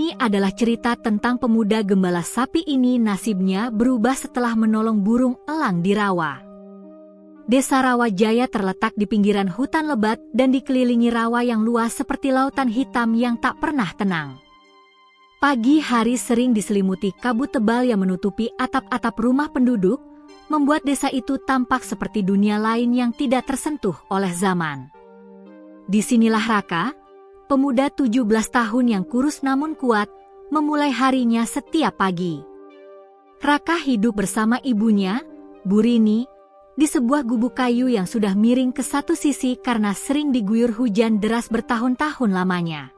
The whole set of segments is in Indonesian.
Ini adalah cerita tentang pemuda gembala sapi ini nasibnya berubah setelah menolong burung elang di rawa. Desa Rawajaya terletak di pinggiran hutan lebat dan dikelilingi rawa yang luas seperti lautan hitam yang tak pernah tenang. Pagi hari sering diselimuti kabut tebal yang menutupi atap-atap rumah penduduk, membuat desa itu tampak seperti dunia lain yang tidak tersentuh oleh zaman. Disinilah Raka, pemuda 17 tahun yang kurus namun kuat, memulai harinya setiap pagi. Raka hidup bersama ibunya, Bu Rini, di sebuah gubuk kayu yang sudah miring ke satu sisi karena sering diguyur hujan deras bertahun-tahun lamanya.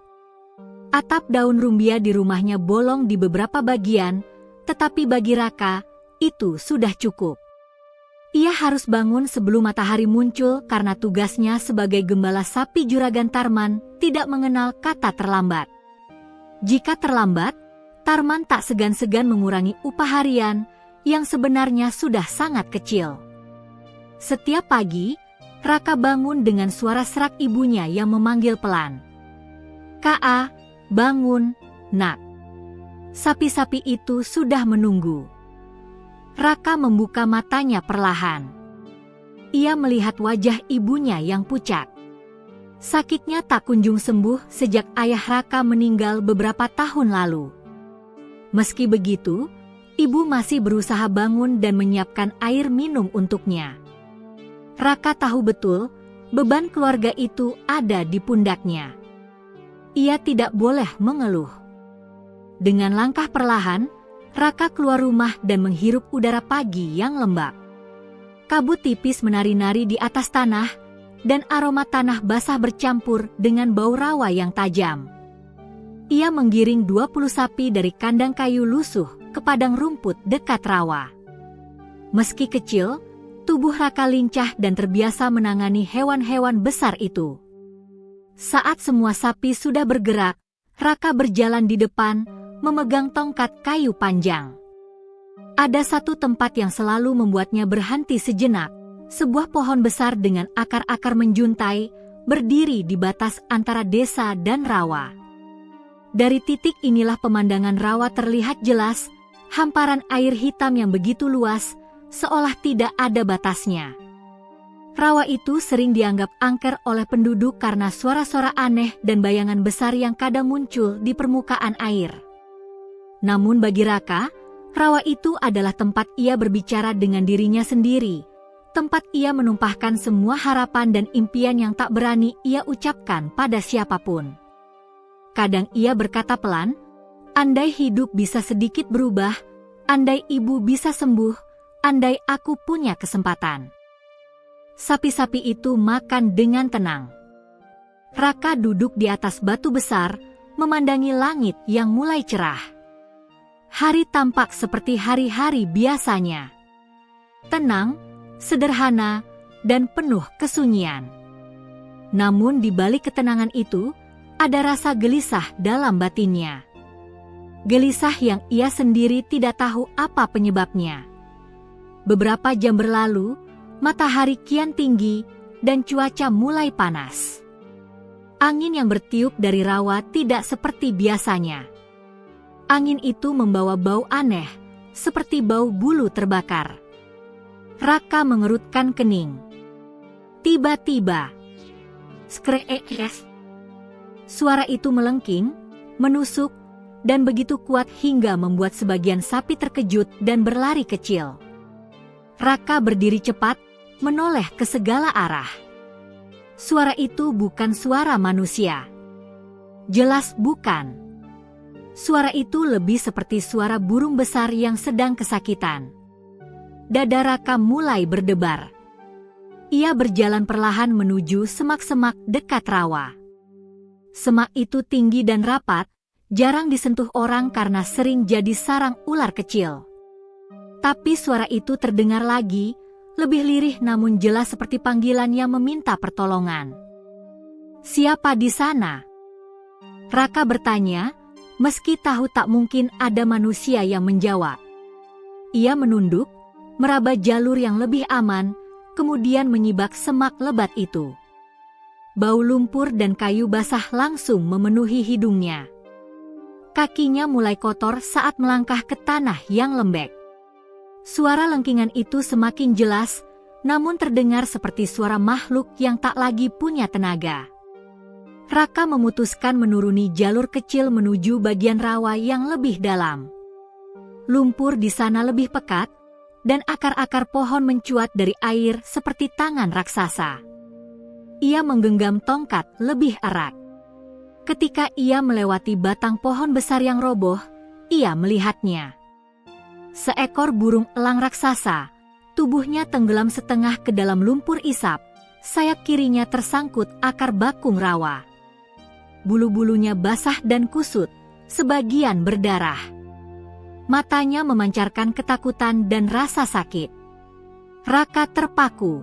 Atap daun rumbia di rumahnya bolong di beberapa bagian, tetapi bagi Raka, itu sudah cukup. Ia harus bangun sebelum matahari muncul karena tugasnya sebagai gembala sapi Juragan Tarman tidak mengenal kata terlambat. Jika terlambat, Tarman tak segan-segan mengurangi upah harian yang sebenarnya sudah sangat kecil. Setiap pagi, Raka bangun dengan suara serak ibunya yang memanggil pelan. "Ka, bangun, nak." Sapi-sapi itu sudah menunggu. Raka membuka matanya perlahan. Ia melihat wajah ibunya yang pucat. Sakitnya tak kunjung sembuh sejak ayah Raka meninggal beberapa tahun lalu. Meski begitu, ibu masih berusaha bangun dan menyiapkan air minum untuknya. Raka tahu betul beban keluarga itu ada di pundaknya. Ia tidak boleh mengeluh. Dengan langkah perlahan, Raka keluar rumah dan menghirup udara pagi yang lembab. Kabut tipis menari-nari di atas tanah, dan aroma tanah basah bercampur dengan bau rawa yang tajam. Ia menggiring 20 sapi dari kandang kayu lusuh ke padang rumput dekat rawa. Meski kecil, tubuh Raka lincah dan terbiasa menangani hewan-hewan besar itu. Saat semua sapi sudah bergerak, Raka berjalan di depan, memegang tongkat kayu panjang. Ada satu tempat yang selalu membuatnya berhenti sejenak, sebuah pohon besar dengan akar-akar menjuntai, berdiri di batas antara desa dan rawa. Dari titik inilah pemandangan rawa terlihat jelas, hamparan air hitam yang begitu luas, seolah tidak ada batasnya. Rawa itu sering dianggap angker oleh penduduk karena suara-suara aneh dan bayangan besar yang kadang muncul di permukaan air. Namun bagi Raka, rawa itu adalah tempat ia berbicara dengan dirinya sendiri, tempat ia menumpahkan semua harapan dan impian yang tak berani ia ucapkan pada siapapun. Kadang ia berkata pelan, "Andai hidup bisa sedikit berubah, andai ibu bisa sembuh, andai aku punya kesempatan." Sapi-sapi itu makan dengan tenang. Raka duduk di atas batu besar, memandangi langit yang mulai cerah. Hari tampak seperti hari-hari biasanya. Tenang, sederhana, dan penuh kesunyian. Namun di balik ketenangan itu, ada rasa gelisah dalam batinnya. Gelisah yang ia sendiri tidak tahu apa penyebabnya. Beberapa jam berlalu, matahari kian tinggi, dan cuaca mulai panas. Angin yang bertiup dari rawa tidak seperti biasanya. Angin itu membawa bau aneh, seperti bau bulu terbakar. Raka mengerutkan kening. Tiba-tiba, skreek, suara itu melengking, menusuk, dan begitu kuat hingga membuat sebagian sapi terkejut dan berlari kecil. Raka berdiri cepat, menoleh ke segala arah. Suara itu bukan suara manusia. Jelas bukan. Suara itu lebih seperti suara burung besar yang sedang kesakitan. Dada Raka mulai berdebar. Ia berjalan perlahan menuju semak-semak dekat rawa. Semak itu tinggi dan rapat, jarang disentuh orang karena sering jadi sarang ular kecil. Tapi suara itu terdengar lagi, lebih lirih namun jelas seperti panggilan yang meminta pertolongan. "Siapa di sana?" Raka bertanya, meski tahu tak mungkin ada manusia yang menjawab. Ia menunduk, meraba jalur yang lebih aman, kemudian menyibak semak lebat itu. Bau lumpur dan kayu basah langsung memenuhi hidungnya. Kakinya mulai kotor saat melangkah ke tanah yang lembek. Suara lengkingan itu semakin jelas, namun terdengar seperti suara makhluk yang tak lagi punya tenaga. Raka memutuskan menuruni jalur kecil menuju bagian rawa yang lebih dalam. Lumpur di sana lebih pekat, dan akar-akar pohon mencuat dari air seperti tangan raksasa. Ia menggenggam tongkat lebih erat. Ketika ia melewati batang pohon besar yang roboh, ia melihatnya. Seekor burung elang raksasa, tubuhnya tenggelam setengah ke dalam lumpur isap, sayap kirinya tersangkut akar bakung rawa. Bulu-bulunya basah dan kusut, sebagian berdarah. Matanya memancarkan ketakutan dan rasa sakit. Raka terpaku.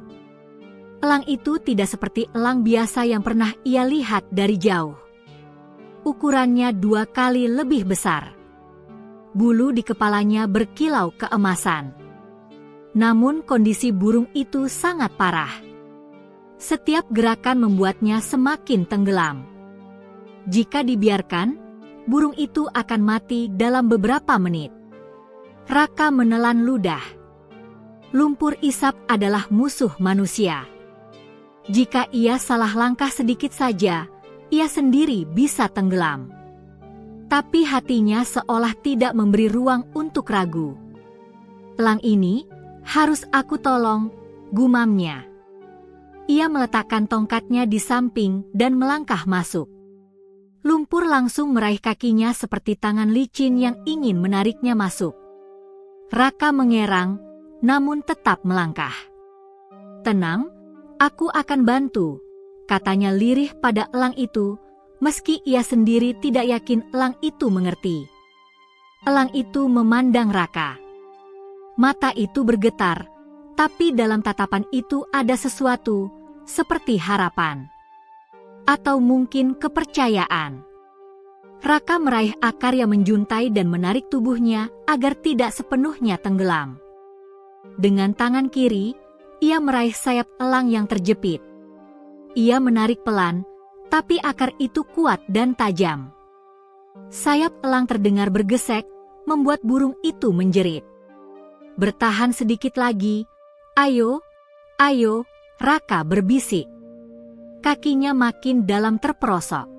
Elang itu tidak seperti elang biasa yang pernah ia lihat dari jauh. Ukurannya 2 kali lebih besar. Bulu di kepalanya berkilau keemasan. Namun kondisi burung itu sangat parah. Setiap gerakan membuatnya semakin tenggelam. Jika dibiarkan, burung itu akan mati dalam beberapa menit. Raka menelan ludah. Lumpur isap adalah musuh manusia. Jika ia salah langkah sedikit saja, ia sendiri bisa tenggelam. Tapi hatinya seolah tidak memberi ruang untuk ragu. Elang ini harus aku tolong, gumamnya. Ia meletakkan tongkatnya di samping dan melangkah masuk. Lumpur langsung meraih kakinya seperti tangan licin yang ingin menariknya masuk. Raka mengerang, namun tetap melangkah. "Tenang, aku akan bantu," katanya lirih pada elang itu, meski ia sendiri tidak yakin elang itu mengerti. Elang itu memandang Raka. Mata itu bergetar, tapi dalam tatapan itu ada sesuatu, seperti harapan. Atau mungkin kepercayaan. Raka meraih akar yang menjuntai dan menarik tubuhnya agar tidak sepenuhnya tenggelam. Dengan tangan kiri, ia meraih sayap elang yang terjepit. Ia menarik pelan, tapi akar itu kuat dan tajam. Sayap elang terdengar bergesek, membuat burung itu menjerit. "Bertahan sedikit lagi, ayo, ayo," Raka berbisik. Kakinya makin dalam terperosok.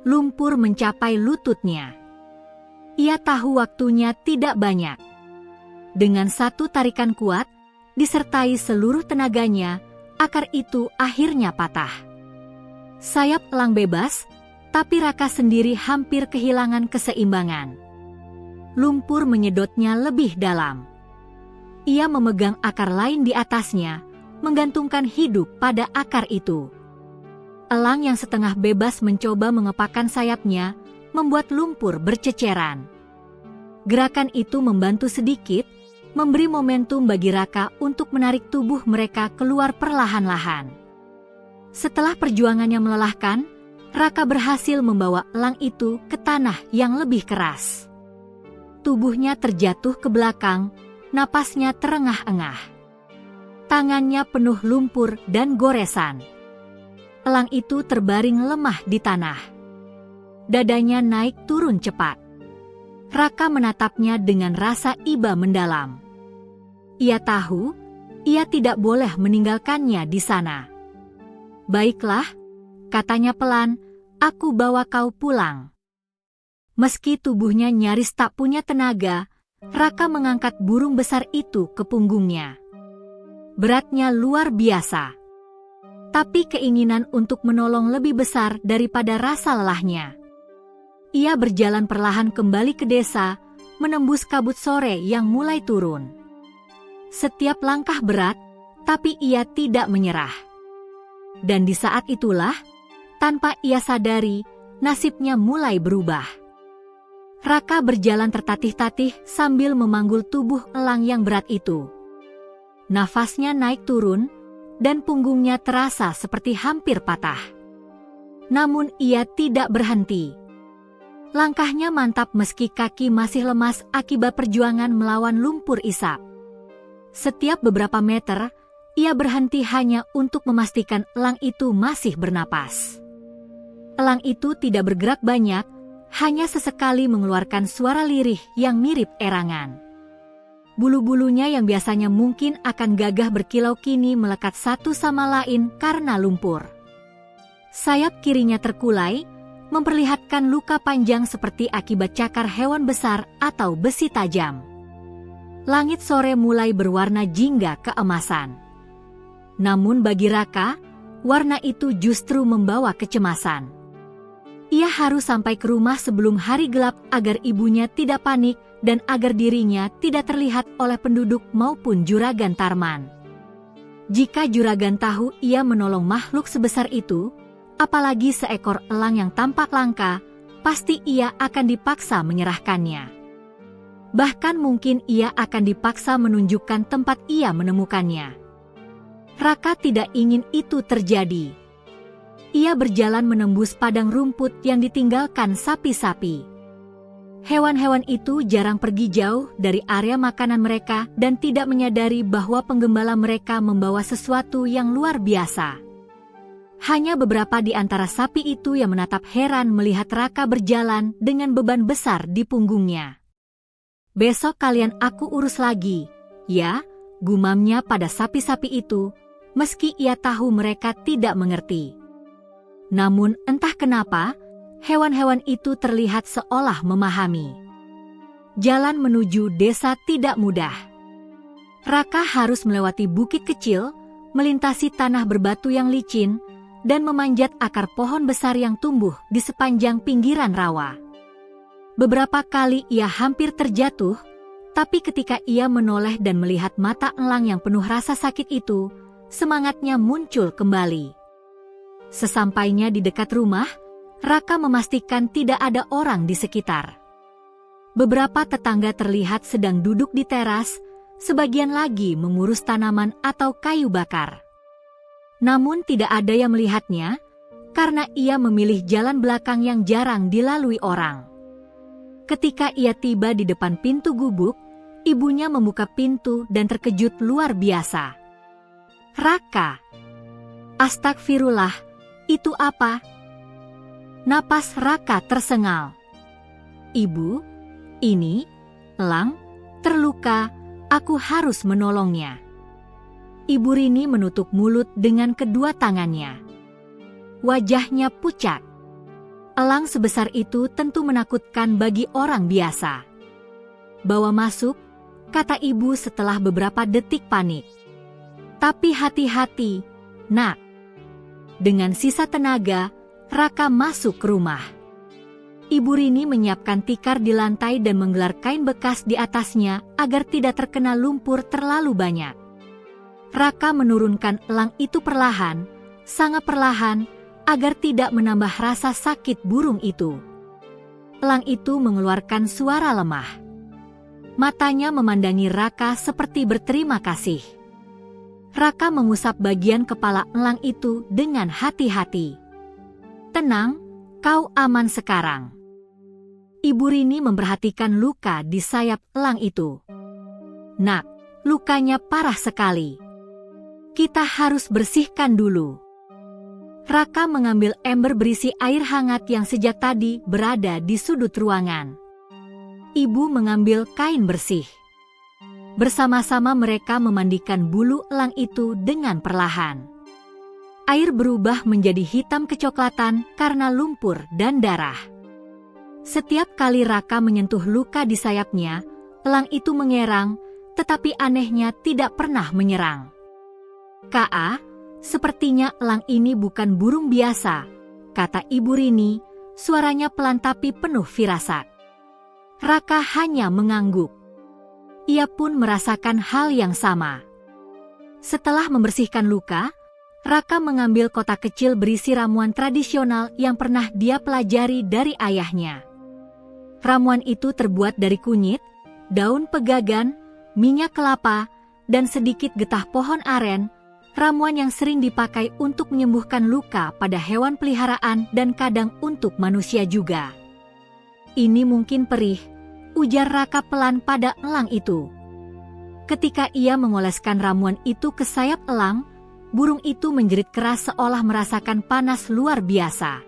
Lumpur mencapai lututnya. Ia tahu waktunya tidak banyak. Dengan satu tarikan kuat, disertai seluruh tenaganya, akar itu akhirnya patah. Sayap elang bebas, tapi Raka sendiri hampir kehilangan keseimbangan. Lumpur menyedotnya lebih dalam. Ia memegang akar lain di atasnya, menggantungkan hidup pada akar itu. Elang yang setengah bebas mencoba mengepakkan sayapnya, membuat lumpur berceceran. Gerakan itu membantu sedikit, memberi momentum bagi Raka untuk menarik tubuh mereka keluar perlahan-lahan. Setelah perjuangannya melelahkan, Raka berhasil membawa elang itu ke tanah yang lebih keras. Tubuhnya terjatuh ke belakang, napasnya terengah-engah. Tangannya penuh lumpur dan goresan. Elang itu terbaring lemah di tanah. Dadanya naik turun cepat. Raka menatapnya dengan rasa iba mendalam. Ia tahu, ia tidak boleh meninggalkannya di sana. "Baiklah," katanya pelan, "aku bawa kau pulang." Meski tubuhnya nyaris tak punya tenaga, Raka mengangkat burung besar itu ke punggungnya. Beratnya luar biasa. Tapi keinginan untuk menolong lebih besar daripada rasa lelahnya. Ia berjalan perlahan kembali ke desa, menembus kabut sore yang mulai turun. Setiap langkah berat, tapi ia tidak menyerah. Dan di saat itulah, tanpa ia sadari, nasibnya mulai berubah. Raka berjalan tertatih-tatih sambil memanggul tubuh elang yang berat itu. Nafasnya naik turun, dan punggungnya terasa seperti hampir patah. Namun ia tidak berhenti. Langkahnya mantap meski kaki masih lemas akibat perjuangan melawan lumpur isap. Setiap beberapa meter, ia berhenti hanya untuk memastikan elang itu masih bernapas. Elang itu tidak bergerak banyak, hanya sesekali mengeluarkan suara lirih yang mirip erangan. Bulu-bulunya yang biasanya mungkin akan gagah berkilau kini melekat satu sama lain karena lumpur. Sayap kirinya terkulai, memperlihatkan luka panjang seperti akibat cakar hewan besar atau besi tajam. Langit sore mulai berwarna jingga keemasan. Namun bagi Raka, warna itu justru membawa kecemasan. Ia harus sampai ke rumah sebelum hari gelap agar ibunya tidak panik dan agar dirinya tidak terlihat oleh penduduk maupun Juragan Tarman. Jika Juragan tahu ia menolong makhluk sebesar itu, apalagi seekor elang yang tampak langka, pasti ia akan dipaksa menyerahkannya. Bahkan mungkin ia akan dipaksa menunjukkan tempat ia menemukannya. Raka tidak ingin itu terjadi. Ia berjalan menembus padang rumput yang ditinggalkan sapi-sapi. Hewan-hewan itu jarang pergi jauh dari area makanan mereka dan tidak menyadari bahwa penggembala mereka membawa sesuatu yang luar biasa. Hanya beberapa di antara sapi itu yang menatap heran melihat Raka berjalan dengan beban besar di punggungnya. "Besok kalian aku urus lagi, ya," gumamnya pada sapi-sapi itu, meski ia tahu mereka tidak mengerti. Namun entah kenapa, hewan-hewan itu terlihat seolah memahami. Jalan menuju desa tidak mudah. Raka harus melewati bukit kecil, melintasi tanah berbatu yang licin, dan memanjat akar pohon besar yang tumbuh di sepanjang pinggiran rawa. Beberapa kali ia hampir terjatuh, tapi ketika ia menoleh dan melihat mata elang yang penuh rasa sakit itu, semangatnya muncul kembali. Sesampainya di dekat rumah, Raka memastikan tidak ada orang di sekitar. Beberapa tetangga terlihat sedang duduk di teras, sebagian lagi mengurus tanaman atau kayu bakar. Namun tidak ada yang melihatnya, karena ia memilih jalan belakang yang jarang dilalui orang. Ketika ia tiba di depan pintu gubuk, ibunya membuka pintu dan terkejut luar biasa. "Raka! Astagfirullah, itu apa?" Napas Raka tersengal. "Ibu, ini elang terluka, aku harus menolongnya." Ibu Rini menutup mulut dengan kedua tangannya. Wajahnya pucat. Elang sebesar itu tentu menakutkan bagi orang biasa. "Bawa masuk," kata ibu setelah beberapa detik panik. "Tapi hati-hati, nak." Dengan sisa tenaga, Raka masuk ke rumah. Ibu Rini menyiapkan tikar di lantai dan menggelar kain bekas di atasnya agar tidak terkena lumpur terlalu banyak. Raka menurunkan elang itu perlahan, sangat perlahan, agar tidak menambah rasa sakit burung itu. Elang itu mengeluarkan suara lemah. Matanya memandangi Raka seperti berterima kasih. Raka mengusap bagian kepala elang itu dengan hati-hati. "Tenang, kau aman sekarang." Ibu Rini memperhatikan luka di sayap elang itu. "Nak, lukanya parah sekali. Kita harus bersihkan dulu." Raka mengambil ember berisi air hangat yang sejak tadi berada di sudut ruangan. Ibu mengambil kain bersih. Bersama-sama mereka memandikan bulu elang itu dengan perlahan. Air berubah menjadi hitam kecoklatan karena lumpur dan darah. Setiap kali Raka menyentuh luka di sayapnya, elang itu mengerang, tetapi anehnya tidak pernah menyerang. "Ka, sepertinya elang ini bukan burung biasa," kata Ibu Rini, suaranya pelan tapi penuh firasat. Raka hanya mengangguk. Ia pun merasakan hal yang sama. Setelah membersihkan luka, Raka mengambil kotak kecil berisi ramuan tradisional yang pernah dia pelajari dari ayahnya. Ramuan itu terbuat dari kunyit, daun pegagan, minyak kelapa, dan sedikit getah pohon aren, ramuan yang sering dipakai untuk menyembuhkan luka pada hewan peliharaan dan kadang untuk manusia juga. "Ini mungkin perih," ujar Raka pelan pada elang itu. Ketika ia mengoleskan ramuan itu ke sayap elang, burung itu menjerit keras seolah merasakan panas luar biasa.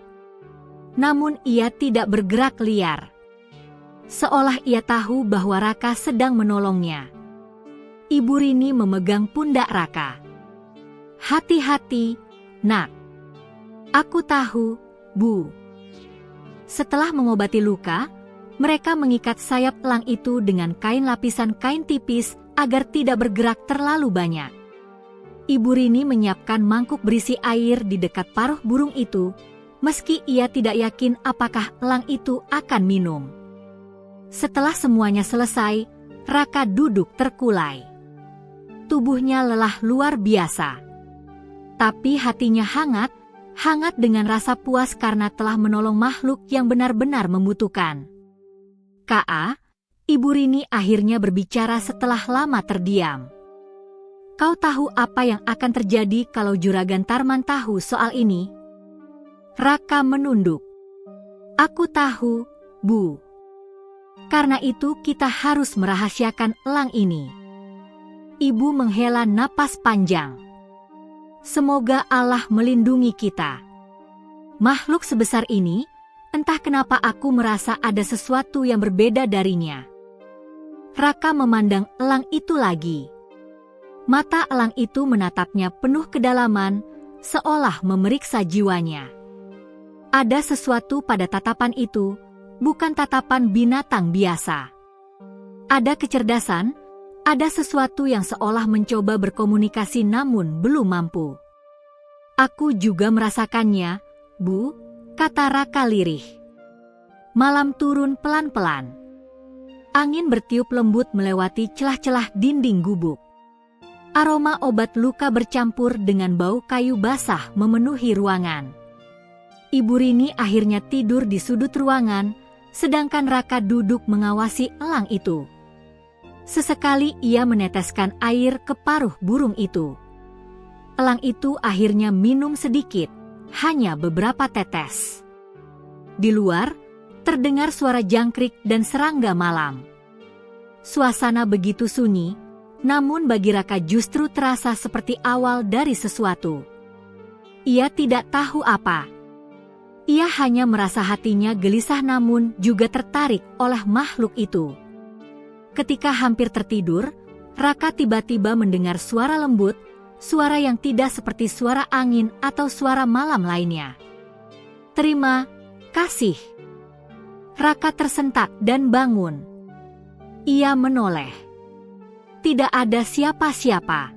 Namun ia tidak bergerak liar. Seolah ia tahu bahwa Raka sedang menolongnya. Ibu Rini memegang pundak Raka. "Hati-hati, nak. Aku tahu, Bu." Setelah mengobati luka, mereka mengikat sayap elang itu dengan kain lapisan kain tipis agar tidak bergerak terlalu banyak. Ibu Rini menyiapkan mangkuk berisi air di dekat paruh burung itu, meski ia tidak yakin apakah elang itu akan minum. Setelah semuanya selesai, Raka duduk terkulai. Tubuhnya lelah luar biasa. Tapi hatinya hangat dengan rasa puas karena telah menolong makhluk yang benar-benar membutuhkan. "Ka, Ibu Rini akhirnya berbicara setelah lama terdiam. Kau tahu apa yang akan terjadi kalau Juragan Tarman tahu soal ini?" Raka menunduk. "Aku tahu, Bu. Karena itu kita harus merahasiakan elang ini." Ibu menghela napas panjang. "Semoga Allah melindungi kita. Makhluk sebesar ini, entah kenapa aku merasa ada sesuatu yang berbeda darinya." Raka memandang elang itu lagi. Mata elang itu menatapnya penuh kedalaman, seolah memeriksa jiwanya. Ada sesuatu pada tatapan itu, bukan tatapan binatang biasa. Ada kecerdasan, ada sesuatu yang seolah mencoba berkomunikasi namun belum mampu. "Aku juga merasakannya, Bu," kata Raka lirih. Malam turun pelan-pelan. Angin bertiup lembut melewati celah-celah dinding gubuk. Aroma obat luka bercampur dengan bau kayu basah memenuhi ruangan. Ibu Rini akhirnya tidur di sudut ruangan, sedangkan Raka duduk mengawasi elang itu. Sesekali ia meneteskan air ke paruh burung itu. Elang itu akhirnya minum sedikit, hanya beberapa tetes. Di luar, terdengar suara jangkrik dan serangga malam. Suasana begitu sunyi, namun bagi Raka justru terasa seperti awal dari sesuatu. Ia tidak tahu apa. Ia hanya merasa hatinya gelisah namun juga tertarik oleh makhluk itu. Ketika hampir tertidur, Raka tiba-tiba mendengar suara lembut, suara yang tidak seperti suara angin atau suara malam lainnya. "Terima kasih." Raka tersentak dan bangun. Ia menoleh. Tidak ada siapa-siapa.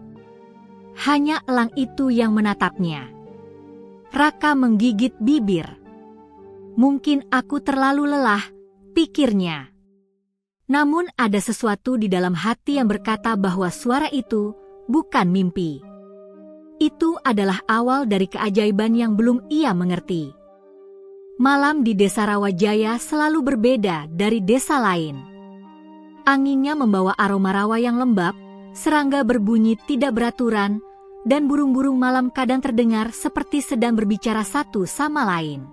Hanya elang itu yang menatapnya. Raka menggigit bibir. "Mungkin aku terlalu lelah," pikirnya. Namun ada sesuatu di dalam hati yang berkata bahwa suara itu bukan mimpi. Itu adalah awal dari keajaiban yang belum ia mengerti. Malam di Desa Rawajaya selalu berbeda dari desa lain. Anginnya membawa aroma rawa yang lembab, serangga berbunyi tidak beraturan, dan burung-burung malam kadang terdengar seperti sedang berbicara satu sama lain.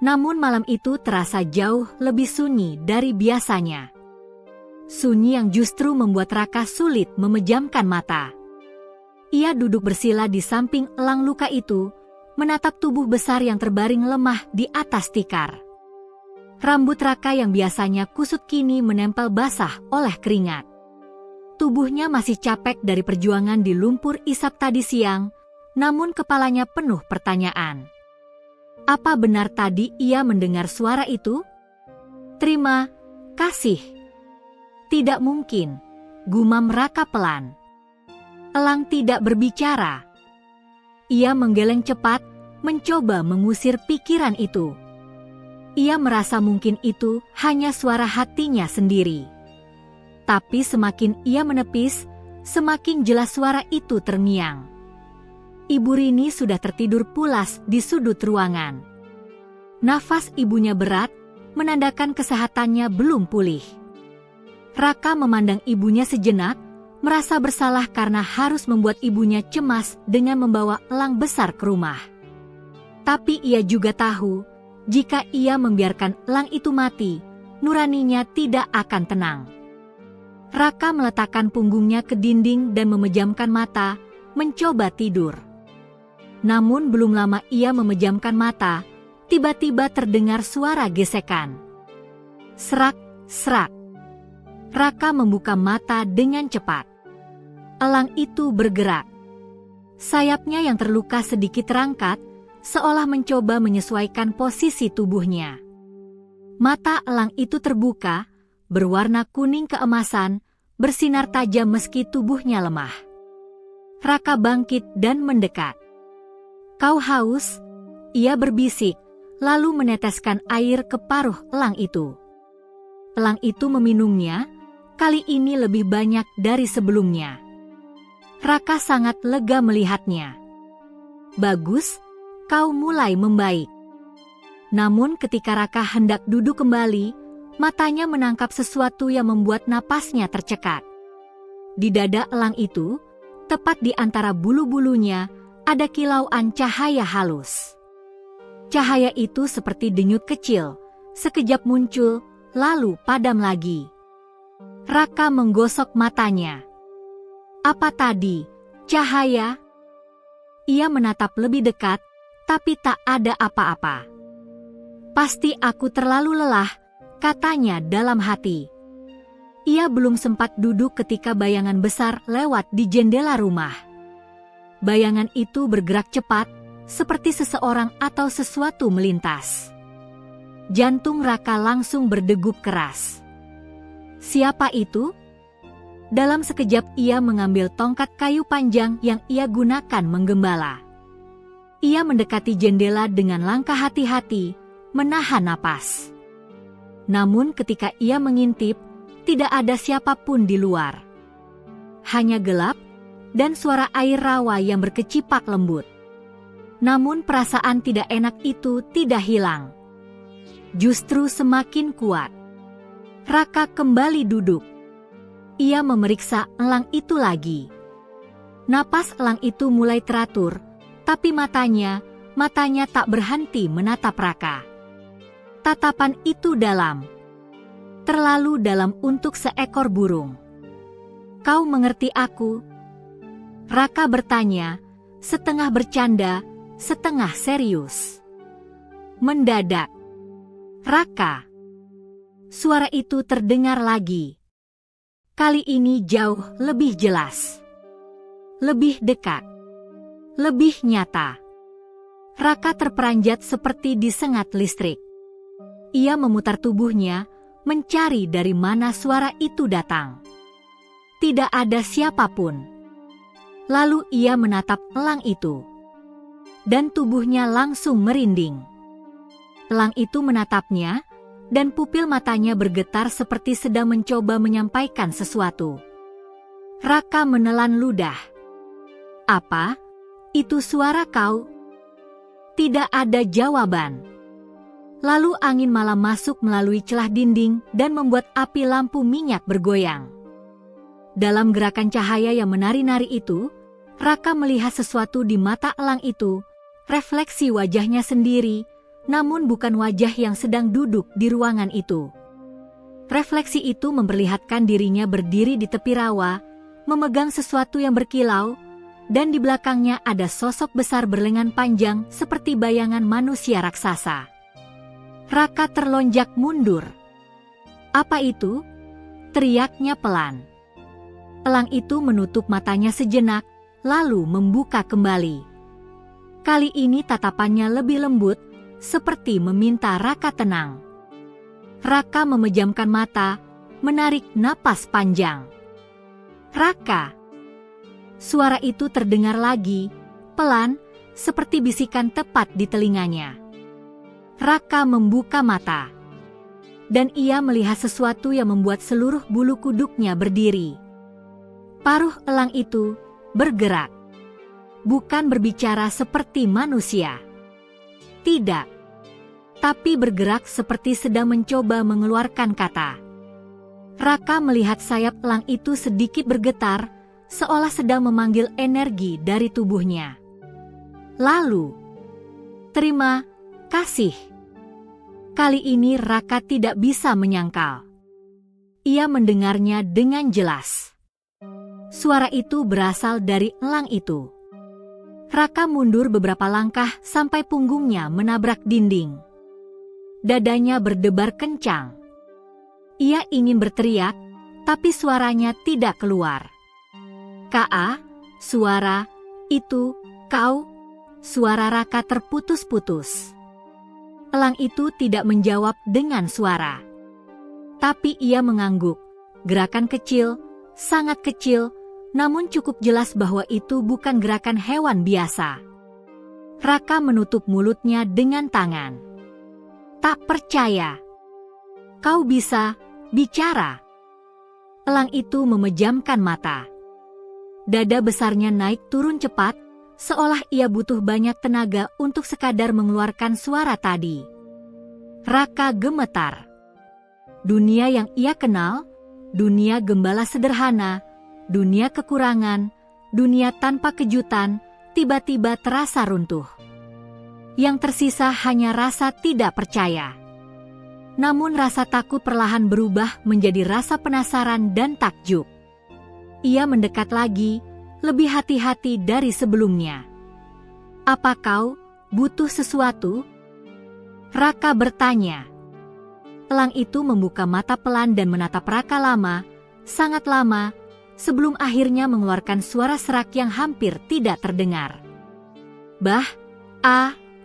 Namun malam itu terasa jauh lebih sunyi dari biasanya. Sunyi yang justru membuat Raka sulit memejamkan mata. Ia duduk bersila di samping elang luka itu, menatap tubuh besar yang terbaring lemah di atas tikar. Rambut Raka yang biasanya kusut kini menempel basah oleh keringat. Tubuhnya masih capek dari perjuangan di lumpur isap tadi siang, namun kepalanya penuh pertanyaan. Apa benar tadi ia mendengar suara itu? "Terima kasih." "Tidak mungkin," gumam Raka pelan. Elang tidak berbicara. Ia menggeleng cepat, mencoba mengusir pikiran itu. Ia merasa mungkin itu hanya suara hatinya sendiri. Tapi semakin ia menepis, semakin jelas suara itu terngiang. Ibu Rini sudah tertidur pulas di sudut ruangan. Nafas ibunya berat, menandakan kesehatannya belum pulih. Raka memandang ibunya sejenak, merasa bersalah karena harus membuat ibunya cemas dengan membawa elang besar ke rumah. Tapi ia juga tahu, jika ia membiarkan elang itu mati, nuraninya tidak akan tenang. Raka meletakkan punggungnya ke dinding dan memejamkan mata, mencoba tidur. Namun belum lama ia memejamkan mata, tiba-tiba terdengar suara gesekan. Serak, serak. Raka membuka mata dengan cepat. Elang itu bergerak. Sayapnya yang terluka sedikit terangkat, seolah mencoba menyesuaikan posisi tubuhnya. Mata elang itu terbuka, berwarna kuning keemasan, bersinar tajam meski tubuhnya lemah. Raka bangkit dan mendekat. "Kau haus?" Ia berbisik, lalu meneteskan air ke paruh elang itu. Elang itu meminumnya, kali ini lebih banyak dari sebelumnya. Raka sangat lega melihatnya. "Bagus, kau mulai membaik." Namun ketika Raka hendak duduk kembali, matanya menangkap sesuatu yang membuat napasnya tercekat. Di dada elang itu, tepat di antara bulu-bulunya, ada kilauan cahaya halus. Cahaya itu seperti denyut kecil, sekejap muncul, lalu padam lagi. Raka menggosok matanya. "Apa tadi? Cahaya?" Ia menatap lebih dekat, tapi tak ada apa-apa. "Pasti aku terlalu lelah," katanya dalam hati. Ia belum sempat duduk ketika bayangan besar lewat di jendela rumah. Bayangan itu bergerak cepat, seperti seseorang atau sesuatu melintas. Jantung Raka langsung berdegup keras. Siapa itu? Dalam sekejap ia mengambil tongkat kayu panjang yang ia gunakan menggembala. Ia mendekati jendela dengan langkah hati-hati, menahan napas. Namun ketika ia mengintip, tidak ada siapapun di luar. Hanya gelap dan suara air rawa yang berkecipak lembut. Namun perasaan tidak enak itu tidak hilang. Justru semakin kuat. Raka kembali duduk. Ia memeriksa elang itu lagi. Napas elang itu mulai teratur, tapi matanya tak berhenti menatap Raka. Tatapan itu dalam. Terlalu dalam untuk seekor burung. "Kau mengerti aku?" Raka bertanya, setengah bercanda, setengah serius. Mendadak, "Raka!" Suara itu terdengar lagi. Kali ini jauh lebih jelas. Lebih dekat. Lebih nyata. Raka terperanjat seperti disengat listrik. Ia memutar tubuhnya, mencari dari mana suara itu datang. Tidak ada siapapun. Lalu ia menatap elang itu. Dan tubuhnya langsung merinding. Elang itu menatapnya, dan pupil matanya bergetar seperti sedang mencoba menyampaikan sesuatu. Raka menelan ludah. "Apa? Itu suara kau?" Tidak ada jawaban. Lalu angin malam masuk melalui celah dinding dan membuat api lampu minyak bergoyang. Dalam gerakan cahaya yang menari-nari itu, Raka melihat sesuatu di mata elang itu, refleksi wajahnya sendiri, namun bukan wajah yang sedang duduk di ruangan itu. Refleksi itu memperlihatkan dirinya berdiri di tepi rawa, memegang sesuatu yang berkilau, dan di belakangnya ada sosok besar berlengan panjang seperti bayangan manusia raksasa. Raka terlonjak mundur. "Apa itu?" teriaknya pelan. Elang itu menutup matanya sejenak, lalu membuka kembali. Kali ini tatapannya lebih lembut, seperti meminta Raka tenang. Raka memejamkan mata, menarik napas panjang. "Raka!" Suara itu terdengar lagi, pelan, seperti bisikan tepat di telinganya. Raka membuka mata. Dan ia melihat sesuatu yang membuat seluruh bulu kuduknya berdiri. Paruh elang itu bergerak. Bukan berbicara seperti manusia. Tidak. Tapi bergerak seperti sedang mencoba mengeluarkan kata. Raka melihat sayap elang itu sedikit bergetar, seolah sedang memanggil energi dari tubuhnya. Lalu, "Terima kasih." Kali ini Raka tidak bisa menyangkal. Ia mendengarnya dengan jelas. Suara itu berasal dari elang itu. Raka mundur beberapa langkah sampai punggungnya menabrak dinding. Dadanya berdebar kencang. Ia ingin berteriak, tapi suaranya tidak keluar. "Ka, suara, itu, kau?" Suara Raka terputus-putus. Elang itu tidak menjawab dengan suara. Tapi ia mengangguk. Gerakan kecil, sangat kecil, namun cukup jelas bahwa itu bukan gerakan hewan biasa. Raka menutup mulutnya dengan tangan. "Tak percaya. Kau bisa bicara?" Elang itu memejamkan mata. Dada besarnya naik turun cepat, seolah ia butuh banyak tenaga untuk sekadar mengeluarkan suara tadi. Raka gemetar. Dunia yang ia kenal, dunia gembala sederhana, dunia kekurangan, dunia tanpa kejutan, tiba-tiba terasa runtuh. Yang tersisa hanya rasa tidak percaya. Namun rasa takut perlahan berubah menjadi rasa penasaran dan takjub. Ia mendekat lagi, lebih hati-hati dari sebelumnya. "Apa kau butuh sesuatu?" Raka bertanya. Elang itu membuka mata pelan dan menatap Raka lama, sangat lama, sebelum akhirnya mengeluarkan suara serak yang hampir tidak terdengar.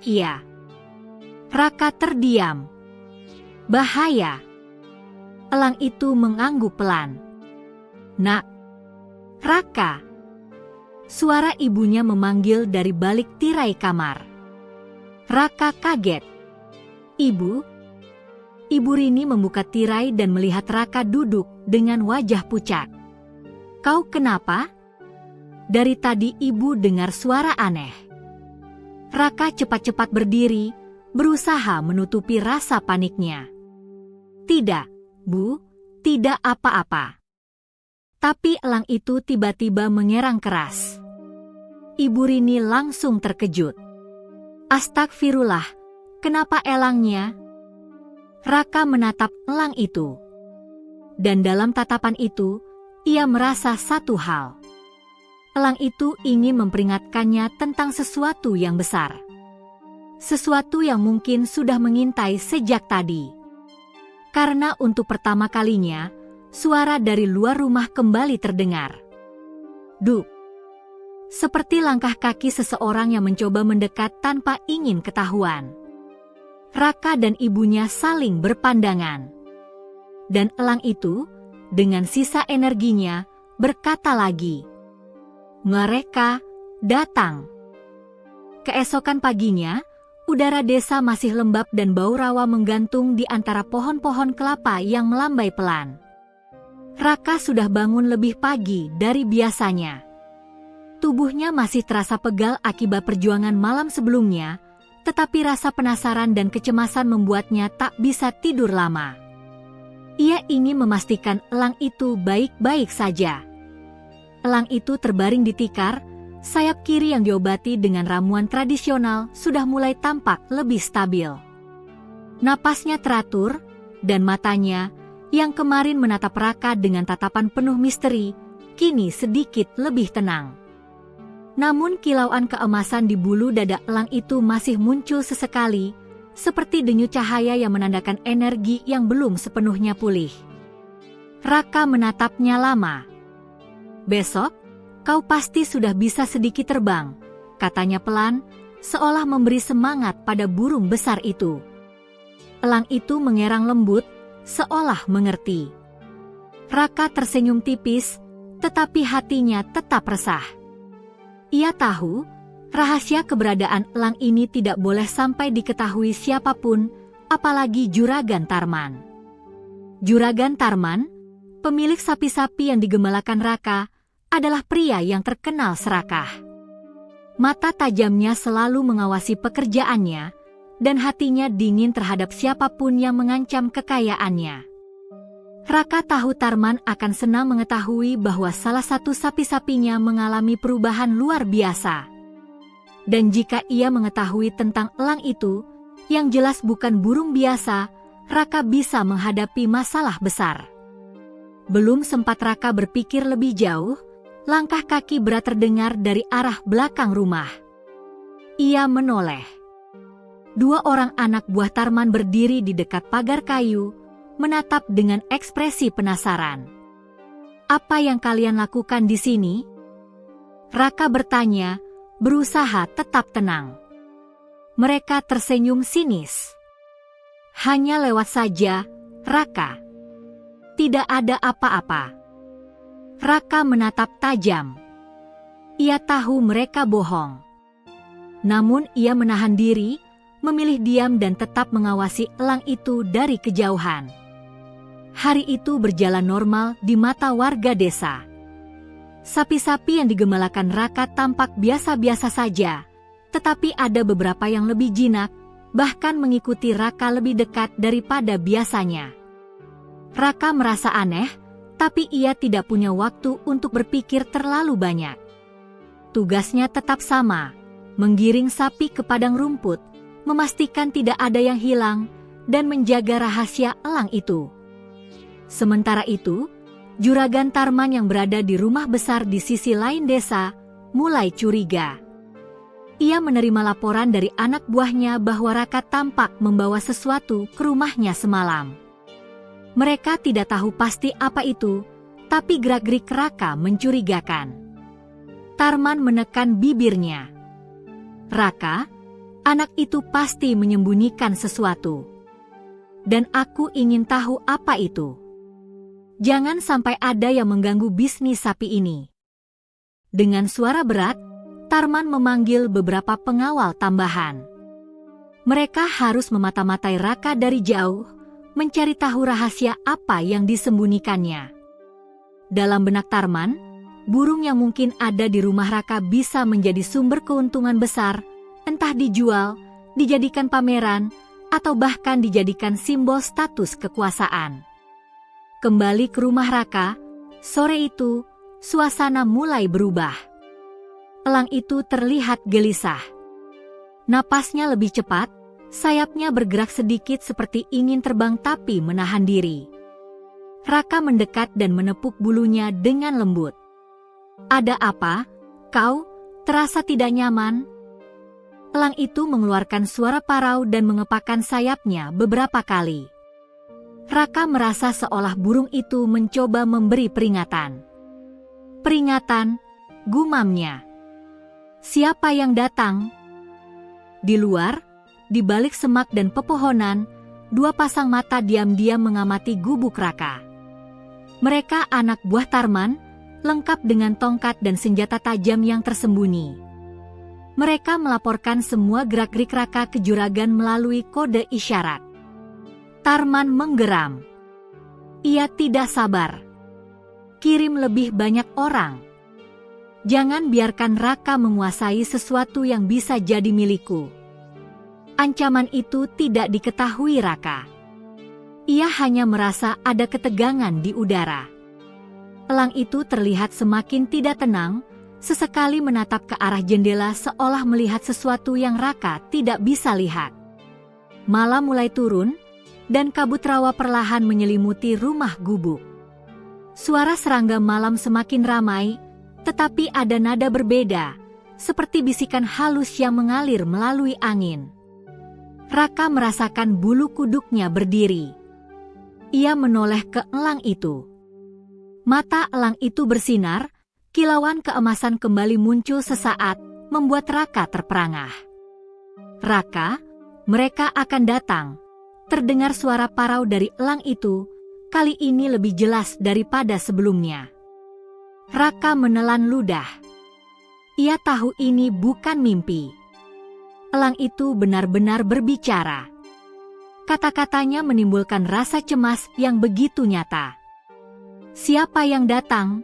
Iya." Raka terdiam. "Bahaya." Elang itu mengangguk pelan. "Nak." "Raka." Suara ibunya memanggil dari balik tirai kamar. Raka kaget. "Ibu?" Ibu Rini membuka tirai dan melihat Raka duduk dengan wajah pucat. "Kau kenapa?" Dari tadi ibu dengar suara aneh. Raka cepat-cepat berdiri, berusaha menutupi rasa paniknya. "Tidak, Bu, tidak apa-apa." Tapi elang itu tiba-tiba mengerang keras. Ibu Rini langsung terkejut. "Astagfirullah, kenapa elangnya?" Raka menatap elang itu. Dan dalam tatapan itu, ia merasa satu hal. Elang itu ingin memperingatkannya tentang sesuatu yang besar. Sesuatu yang mungkin sudah mengintai sejak tadi. Karena untuk pertama kalinya, suara dari luar rumah kembali terdengar. Duk. Seperti langkah kaki seseorang yang mencoba mendekat tanpa ingin ketahuan. Raka dan ibunya saling berpandangan. Dan elang itu, dengan sisa energinya, berkata lagi. "Mereka datang." Keesokan paginya, udara desa masih lembab dan bau rawa menggantung di antara pohon-pohon kelapa yang melambai pelan. Raka sudah bangun lebih pagi dari biasanya. Tubuhnya masih terasa pegal akibat perjuangan malam sebelumnya, tetapi rasa penasaran dan kecemasan membuatnya tak bisa tidur lama. Ia ingin memastikan elang itu baik-baik saja. Elang itu terbaring di tikar, sayap kiri yang diobati dengan ramuan tradisional sudah mulai tampak lebih stabil. Napasnya teratur, dan matanya, yang kemarin menatap Raka dengan tatapan penuh misteri, kini sedikit lebih tenang. Namun kilauan keemasan di bulu dada elang itu masih muncul sesekali, seperti denyut cahaya yang menandakan energi yang belum sepenuhnya pulih. Raka menatapnya lama. "Besok, kau pasti sudah bisa sedikit terbang," katanya pelan, seolah memberi semangat pada burung besar itu. Elang itu mengerang lembut, seolah mengerti. Raka tersenyum tipis, tetapi hatinya tetap resah. Ia tahu, rahasia keberadaan elang ini tidak boleh sampai diketahui siapapun, apalagi Juragan Tarman. Juragan Tarman, pemilik sapi-sapi yang digembalakan Raka, adalah pria yang terkenal serakah. Mata tajamnya selalu mengawasi pekerjaannya, dan hatinya dingin terhadap siapapun yang mengancam kekayaannya. Raka tahu Tarman akan senang mengetahui bahwa salah satu sapi-sapinya mengalami perubahan luar biasa. Dan jika ia mengetahui tentang elang itu, yang jelas bukan burung biasa, Raka bisa menghadapi masalah besar. Belum sempat Raka berpikir lebih jauh, langkah kaki berat terdengar dari arah belakang rumah. Ia menoleh. Dua orang anak buah Tarman berdiri di dekat pagar kayu, menatap dengan ekspresi penasaran. "Apa yang kalian lakukan di sini?" Raka bertanya, berusaha tetap tenang. Mereka tersenyum sinis. "Hanya lewat saja, Raka. Tidak ada apa-apa." Raka menatap tajam. Ia tahu mereka bohong. Namun ia menahan diri, memilih diam dan tetap mengawasi elang itu dari kejauhan. Hari itu berjalan normal di mata warga desa. Sapi-sapi yang digembalakan Raka tampak biasa-biasa saja, tetapi ada beberapa yang lebih jinak, bahkan mengikuti Raka lebih dekat daripada biasanya. Raka merasa aneh, tapi ia tidak punya waktu untuk berpikir terlalu banyak. Tugasnya tetap sama, menggiring sapi ke padang rumput, memastikan tidak ada yang hilang, dan menjaga rahasia elang itu. Sementara itu, Juragan Tarman yang berada di rumah besar di sisi lain desa, mulai curiga. Ia menerima laporan dari anak buahnya bahwa Raka tampak membawa sesuatu ke rumahnya semalam. Mereka tidak tahu pasti apa itu, tapi gerak-gerik Raka mencurigakan. Tarman menekan bibirnya. "Raka, anak itu pasti menyembunyikan sesuatu. Dan aku ingin tahu apa itu. Jangan sampai ada yang mengganggu bisnis sapi ini." Dengan suara berat, Tarman memanggil beberapa pengawal tambahan. Mereka harus memata-matai Raka dari jauh, mencari tahu rahasia apa yang disembunyikannya. Dalam benak Tarman, burung yang mungkin ada di rumah Raka bisa menjadi sumber keuntungan besar, entah dijual, dijadikan pameran, atau bahkan dijadikan simbol status kekuasaan. Kembali ke rumah Raka, sore itu, suasana mulai berubah. Elang itu terlihat gelisah. Napasnya lebih cepat, sayapnya bergerak sedikit seperti ingin terbang tapi menahan diri. Raka mendekat dan menepuk bulunya dengan lembut. "Ada apa? Kau terasa tidak nyaman?" Elang itu mengeluarkan suara parau dan mengepakkan sayapnya beberapa kali. Raka merasa seolah burung itu mencoba memberi peringatan. "Peringatan," gumamnya. "Siapa yang datang?" Di luar, di balik semak dan pepohonan, dua pasang mata diam-diam mengamati gubuk Raka. Mereka anak buah Tarman, lengkap dengan tongkat dan senjata tajam yang tersembunyi. Mereka melaporkan semua gerak-gerik Raka ke juragan melalui kode isyarat. Tarman menggeram. Ia tidak sabar. "Kirim lebih banyak orang. Jangan biarkan Raka menguasai sesuatu yang bisa jadi milikku." Ancaman itu tidak diketahui Raka. Ia hanya merasa ada ketegangan di udara. Elang itu terlihat semakin tidak tenang, sesekali menatap ke arah jendela seolah melihat sesuatu yang Raka tidak bisa lihat. Malam mulai turun, dan kabut rawa perlahan menyelimuti rumah gubuk. Suara serangga malam semakin ramai, tetapi ada nada berbeda, seperti bisikan halus yang mengalir melalui angin. Raka merasakan bulu kuduknya berdiri. Ia menoleh ke elang itu. Mata elang itu bersinar, kilauan keemasan kembali muncul sesaat, membuat Raka terperangah. "Raka, mereka akan datang." Terdengar suara parau dari elang itu, kali ini lebih jelas daripada sebelumnya. Raka menelan ludah. Ia tahu ini bukan mimpi. Elang itu benar-benar berbicara. Kata-katanya menimbulkan rasa cemas yang begitu nyata. "Siapa yang datang?"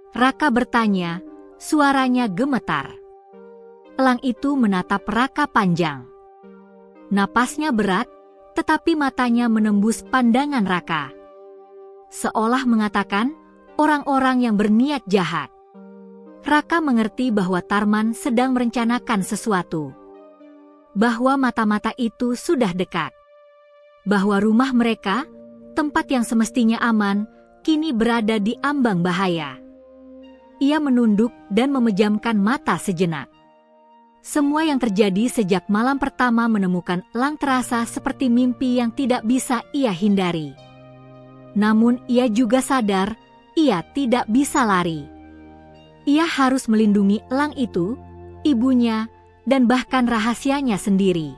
Raka bertanya, suaranya gemetar. Elang itu menatap Raka panjang. Napasnya berat, tetapi matanya menembus pandangan Raka. Seolah mengatakan, orang-orang yang berniat jahat. Raka mengerti bahwa Tarman sedang merencanakan sesuatu. Bahwa mata-mata itu sudah dekat. Bahwa rumah mereka, tempat yang semestinya aman, kini berada di ambang bahaya. Ia menunduk dan memejamkan mata sejenak. Semua yang terjadi sejak malam pertama menemukan elang terasa seperti mimpi yang tidak bisa ia hindari. Namun ia juga sadar, ia tidak bisa lari. Ia harus melindungi elang itu, ibunya, dan bahkan rahasianya sendiri.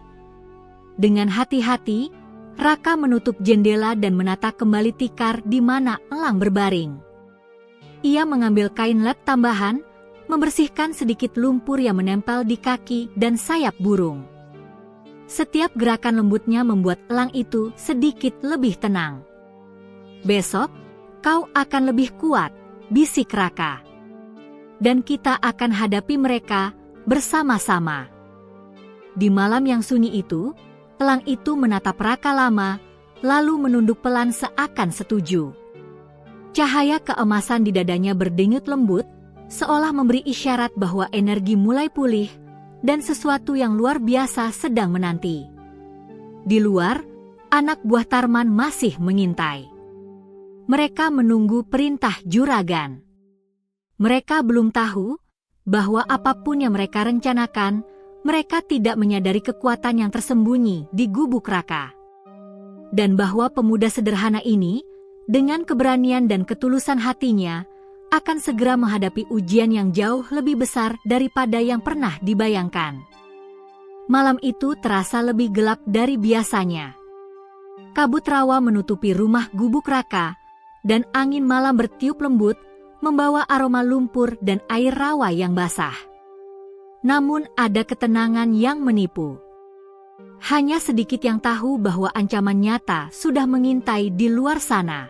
Dengan hati-hati, Raka menutup jendela dan menata kembali tikar di mana elang berbaring. Ia mengambil kain lap tambahan, membersihkan sedikit lumpur yang menempel di kaki dan sayap burung. Setiap gerakan lembutnya membuat elang itu sedikit lebih tenang. "Besok, kau akan lebih kuat," bisik Raka. "Dan kita akan hadapi mereka bersama-sama." Di malam yang sunyi itu, elang itu menatap Raka lama, lalu menunduk pelan seakan setuju. Cahaya keemasan di dadanya berdenyut lembut, seolah memberi isyarat bahwa energi mulai pulih dan sesuatu yang luar biasa sedang menanti. Di luar, anak buah Tarman masih mengintai. Mereka menunggu perintah juragan. Mereka belum tahu bahwa apapun yang mereka rencanakan, mereka tidak menyadari kekuatan yang tersembunyi di gubuk Raka. Dan bahwa pemuda sederhana ini, dengan keberanian dan ketulusan hatinya, akan segera menghadapi ujian yang jauh lebih besar daripada yang pernah dibayangkan. Malam itu terasa lebih gelap dari biasanya. Kabut rawa menutupi rumah gubuk Raka, dan angin malam bertiup lembut, membawa aroma lumpur dan air rawa yang basah. Namun ada ketenangan yang menipu. Hanya sedikit yang tahu bahwa ancaman nyata sudah mengintai di luar sana.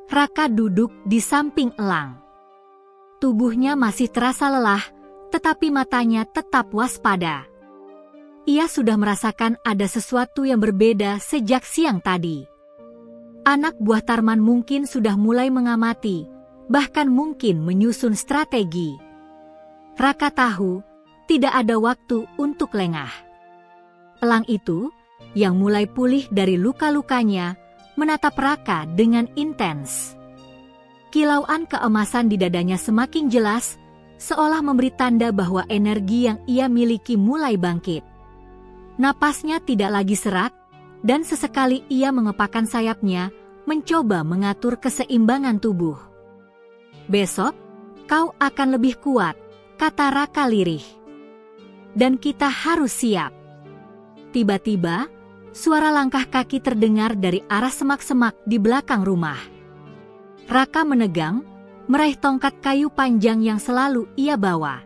Raka duduk di samping elang. Tubuhnya masih terasa lelah, tetapi matanya tetap waspada. Ia sudah merasakan ada sesuatu yang berbeda sejak siang tadi. Anak buah Tarman mungkin sudah mulai mengamati, bahkan mungkin menyusun strategi. Raka tahu, tidak ada waktu untuk lengah. Elang itu, yang mulai pulih dari luka-lukanya, menatap Raka dengan intens. Kilauan keemasan di dadanya semakin jelas, seolah memberi tanda bahwa energi yang ia miliki mulai bangkit. Napasnya tidak lagi serak, dan sesekali ia mengepakkan sayapnya, mencoba mengatur keseimbangan tubuh. "Besok, kau akan lebih kuat," kata Raka lirih. "Dan kita harus siap." Tiba-tiba, suara langkah kaki terdengar dari arah semak-semak di belakang rumah. Raka menegang, meraih tongkat kayu panjang yang selalu ia bawa.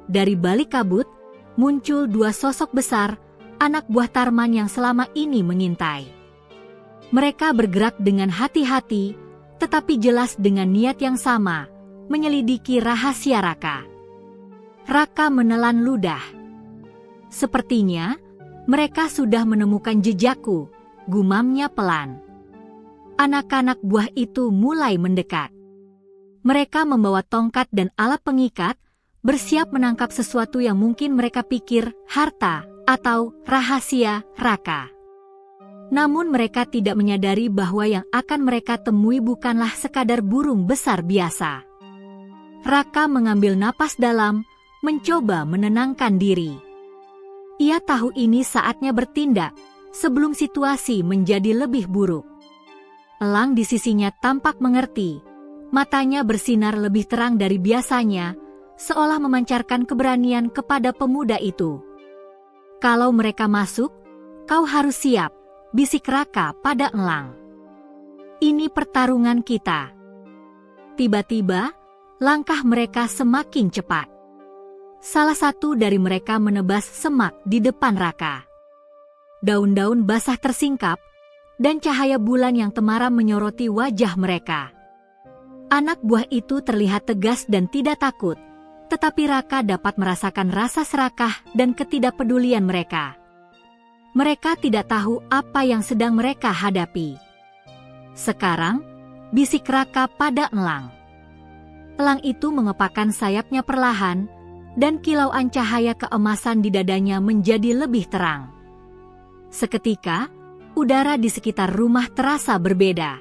Dari balik kabut, muncul dua sosok besar, anak buah Tarman yang selama ini mengintai. Mereka bergerak dengan hati-hati, tetapi jelas dengan niat yang sama, menyelidiki rahasia Raka. Raka menelan ludah. "Sepertinya mereka sudah menemukan jejakku," gumamnya pelan. Anak-anak buah itu mulai mendekat. Mereka membawa tongkat dan alat pengikat, bersiap menangkap sesuatu yang mungkin mereka pikir harta atau rahasia Raka. Namun mereka tidak menyadari bahwa yang akan mereka temui bukanlah sekadar burung besar biasa. Raka mengambil napas dalam, mencoba menenangkan diri. Ia tahu ini saatnya bertindak, sebelum situasi menjadi lebih buruk. Elang di sisinya tampak mengerti, matanya bersinar lebih terang dari biasanya, seolah memancarkan keberanian kepada pemuda itu. "Kalau mereka masuk, kau harus siap," bisik Raka pada elang. "Ini pertarungan kita." Tiba-tiba, langkah mereka semakin cepat. Salah satu dari mereka menebas semak di depan Raka. Daun-daun basah tersingkap, dan cahaya bulan yang temaram menyoroti wajah mereka. Anak buah itu terlihat tegas dan tidak takut, tetapi Raka dapat merasakan rasa serakah dan ketidakpedulian mereka. Mereka tidak tahu apa yang sedang mereka hadapi. "Sekarang," bisik Raka pada elang. Elang itu mengepakkan sayapnya perlahan, dan kilauan cahaya keemasan di dadanya menjadi lebih terang. Seketika, udara di sekitar rumah terasa berbeda.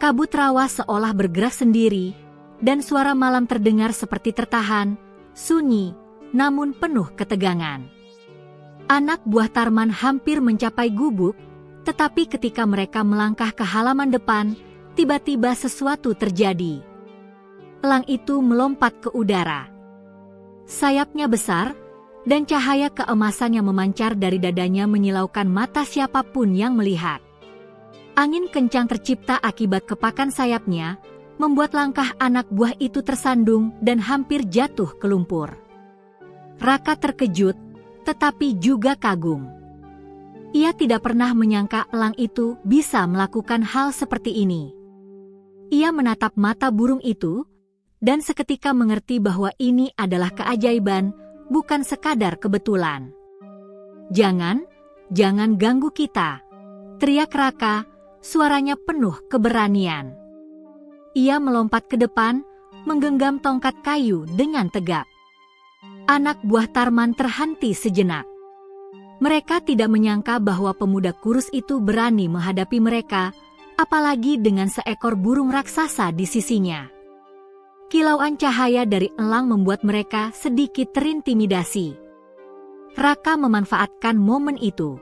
Kabut rawa seolah bergerak sendiri, dan suara malam terdengar seperti tertahan, sunyi, namun penuh ketegangan. Anak buah Tarman hampir mencapai gubuk, tetapi ketika mereka melangkah ke halaman depan, tiba-tiba sesuatu terjadi. Elang itu melompat ke udara. Sayapnya besar, dan cahaya keemasan yang memancar dari dadanya menyilaukan mata siapapun yang melihat. Angin kencang tercipta akibat kepakan sayapnya, membuat langkah anak buah itu tersandung dan hampir jatuh ke lumpur. Raka terkejut, tetapi juga kagum. Ia tidak pernah menyangka elang itu bisa melakukan hal seperti ini. Ia menatap mata burung itu, dan seketika mengerti bahwa ini adalah keajaiban, bukan sekadar kebetulan. "Jangan ganggu kita," teriak Raka, suaranya penuh keberanian. Ia melompat ke depan, menggenggam tongkat kayu dengan tegap. Anak buah Tarman terhenti sejenak. Mereka tidak menyangka bahwa pemuda kurus itu berani menghadapi mereka, apalagi dengan seekor burung raksasa di sisinya. Kilauan cahaya dari elang membuat mereka sedikit terintimidasi. Raka memanfaatkan momen itu.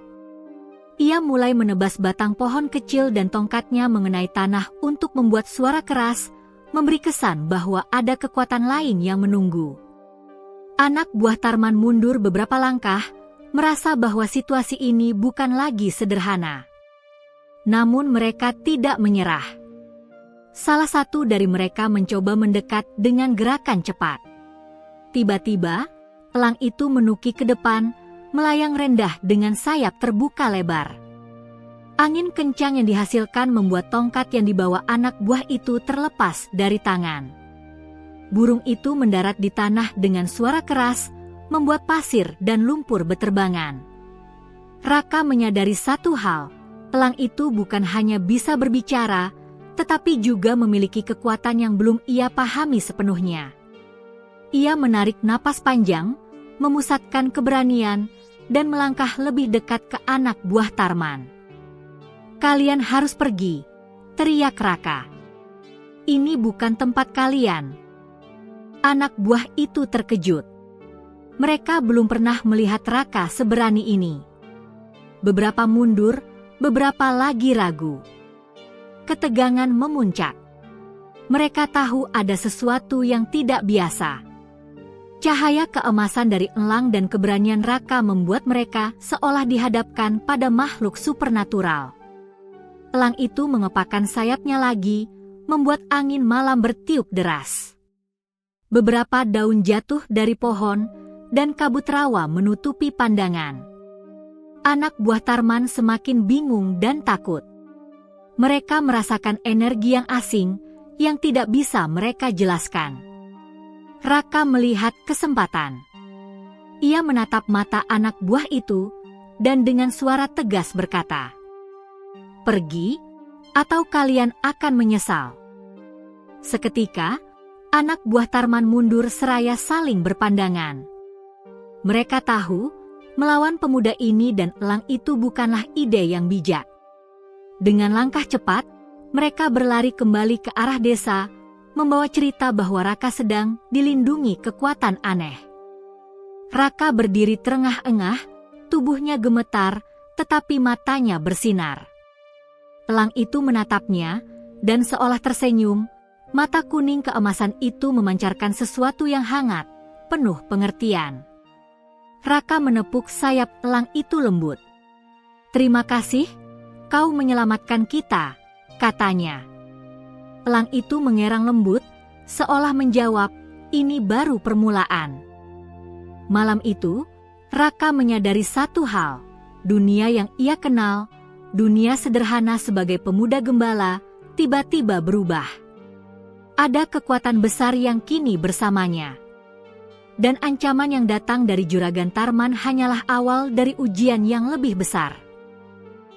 Ia mulai menebas batang pohon kecil dan tongkatnya mengenai tanah untuk membuat suara keras, memberi kesan bahwa ada kekuatan lain yang menunggu. Anak buah Tarman mundur beberapa langkah, merasa bahwa situasi ini bukan lagi sederhana. Namun mereka tidak menyerah. Salah satu dari mereka mencoba mendekat dengan gerakan cepat. Tiba-tiba, elang itu menukik ke depan, melayang rendah dengan sayap terbuka lebar. Angin kencang yang dihasilkan membuat tongkat yang dibawa anak buah itu terlepas dari tangan. Burung itu mendarat di tanah dengan suara keras, membuat pasir dan lumpur beterbangan. Raka menyadari satu hal, elang itu bukan hanya bisa berbicara, tetapi juga memiliki kekuatan yang belum ia pahami sepenuhnya. Ia menarik napas panjang, memusatkan keberanian, dan melangkah lebih dekat ke anak buah Tarman. "Kalian harus pergi," teriak Raka. "Ini bukan tempat kalian." Anak buah itu terkejut. Mereka belum pernah melihat Raka seberani ini. Beberapa mundur, beberapa lagi ragu. Ketegangan memuncak. Mereka tahu ada sesuatu yang tidak biasa. Cahaya keemasan dari elang dan keberanian Raka membuat mereka seolah dihadapkan pada makhluk supernatural. Elang itu mengepakkan sayapnya lagi, membuat angin malam bertiup deras. Beberapa daun jatuh dari pohon, dan kabut rawa menutupi pandangan. Anak buah Tarman semakin bingung dan takut. Mereka merasakan energi yang asing, yang tidak bisa mereka jelaskan. Raka melihat kesempatan. Ia menatap mata anak buah itu, dan dengan suara tegas berkata, "Pergi, atau kalian akan menyesal." Seketika, anak buah Tarman mundur seraya saling berpandangan. Mereka tahu, melawan pemuda ini dan elang itu bukanlah ide yang bijak. Dengan langkah cepat, mereka berlari kembali ke arah desa, membawa cerita bahwa Raka sedang dilindungi kekuatan aneh. Raka berdiri terengah-engah, tubuhnya gemetar, tetapi matanya bersinar. Elang itu menatapnya, dan seolah tersenyum, mata kuning keemasan itu memancarkan sesuatu yang hangat, penuh pengertian. Raka menepuk sayap elang itu lembut. "Terima kasih, kau menyelamatkan kita," katanya. Elang itu mengerang lembut, seolah menjawab, "Ini baru permulaan." Malam itu, Raka menyadari satu hal, dunia yang ia kenal, dunia sederhana sebagai pemuda gembala, tiba-tiba berubah. Ada kekuatan besar yang kini bersamanya. Dan ancaman yang datang dari Juragan Tarman hanyalah awal dari ujian yang lebih besar.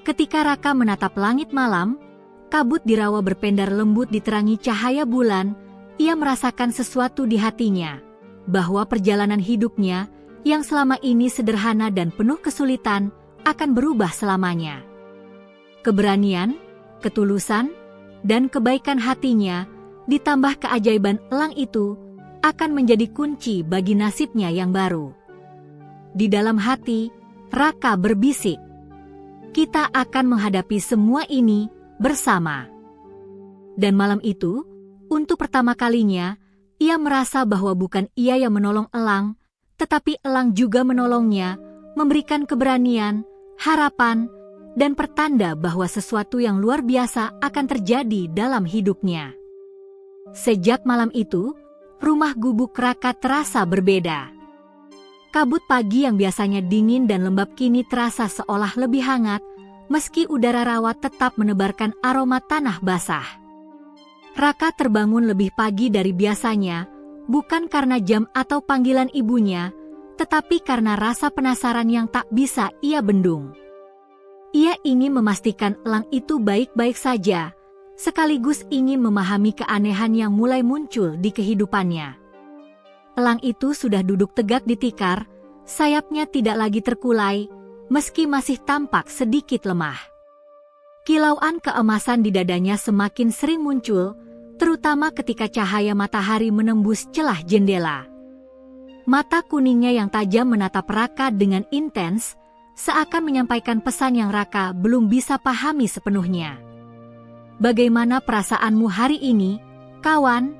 Ketika Raka menatap langit malam, kabut di rawa berpendar lembut diterangi cahaya bulan, ia merasakan sesuatu di hatinya, bahwa perjalanan hidupnya, yang selama ini sederhana dan penuh kesulitan, akan berubah selamanya. Keberanian, ketulusan, dan kebaikan hatinya, ditambah keajaiban elang itu, akan menjadi kunci bagi nasibnya yang baru. Di dalam hati, Raka berbisik, "Kita akan menghadapi semua ini bersama." Dan malam itu, untuk pertama kalinya, ia merasa bahwa bukan ia yang menolong Elang, tetapi Elang juga menolongnya, memberikan keberanian, harapan, dan pertanda bahwa sesuatu yang luar biasa akan terjadi dalam hidupnya. Sejak malam itu, rumah gubuk Raka terasa berbeda. Kabut pagi yang biasanya dingin dan lembab kini terasa seolah lebih hangat, meski udara rawa tetap menebarkan aroma tanah basah. Raka terbangun lebih pagi dari biasanya, bukan karena jam atau panggilan ibunya, tetapi karena rasa penasaran yang tak bisa ia bendung. Ia ingin memastikan Elang itu baik-baik saja, sekaligus ingin memahami keanehan yang mulai muncul di kehidupannya. Elang itu sudah duduk tegak di tikar, sayapnya tidak lagi terkulai, meski masih tampak sedikit lemah. Kilauan keemasan di dadanya semakin sering muncul, terutama ketika cahaya matahari menembus celah jendela. Mata kuningnya yang tajam menatap Raka dengan intens, seakan menyampaikan pesan yang Raka belum bisa pahami sepenuhnya. "Bagaimana perasaanmu hari ini, kawan?"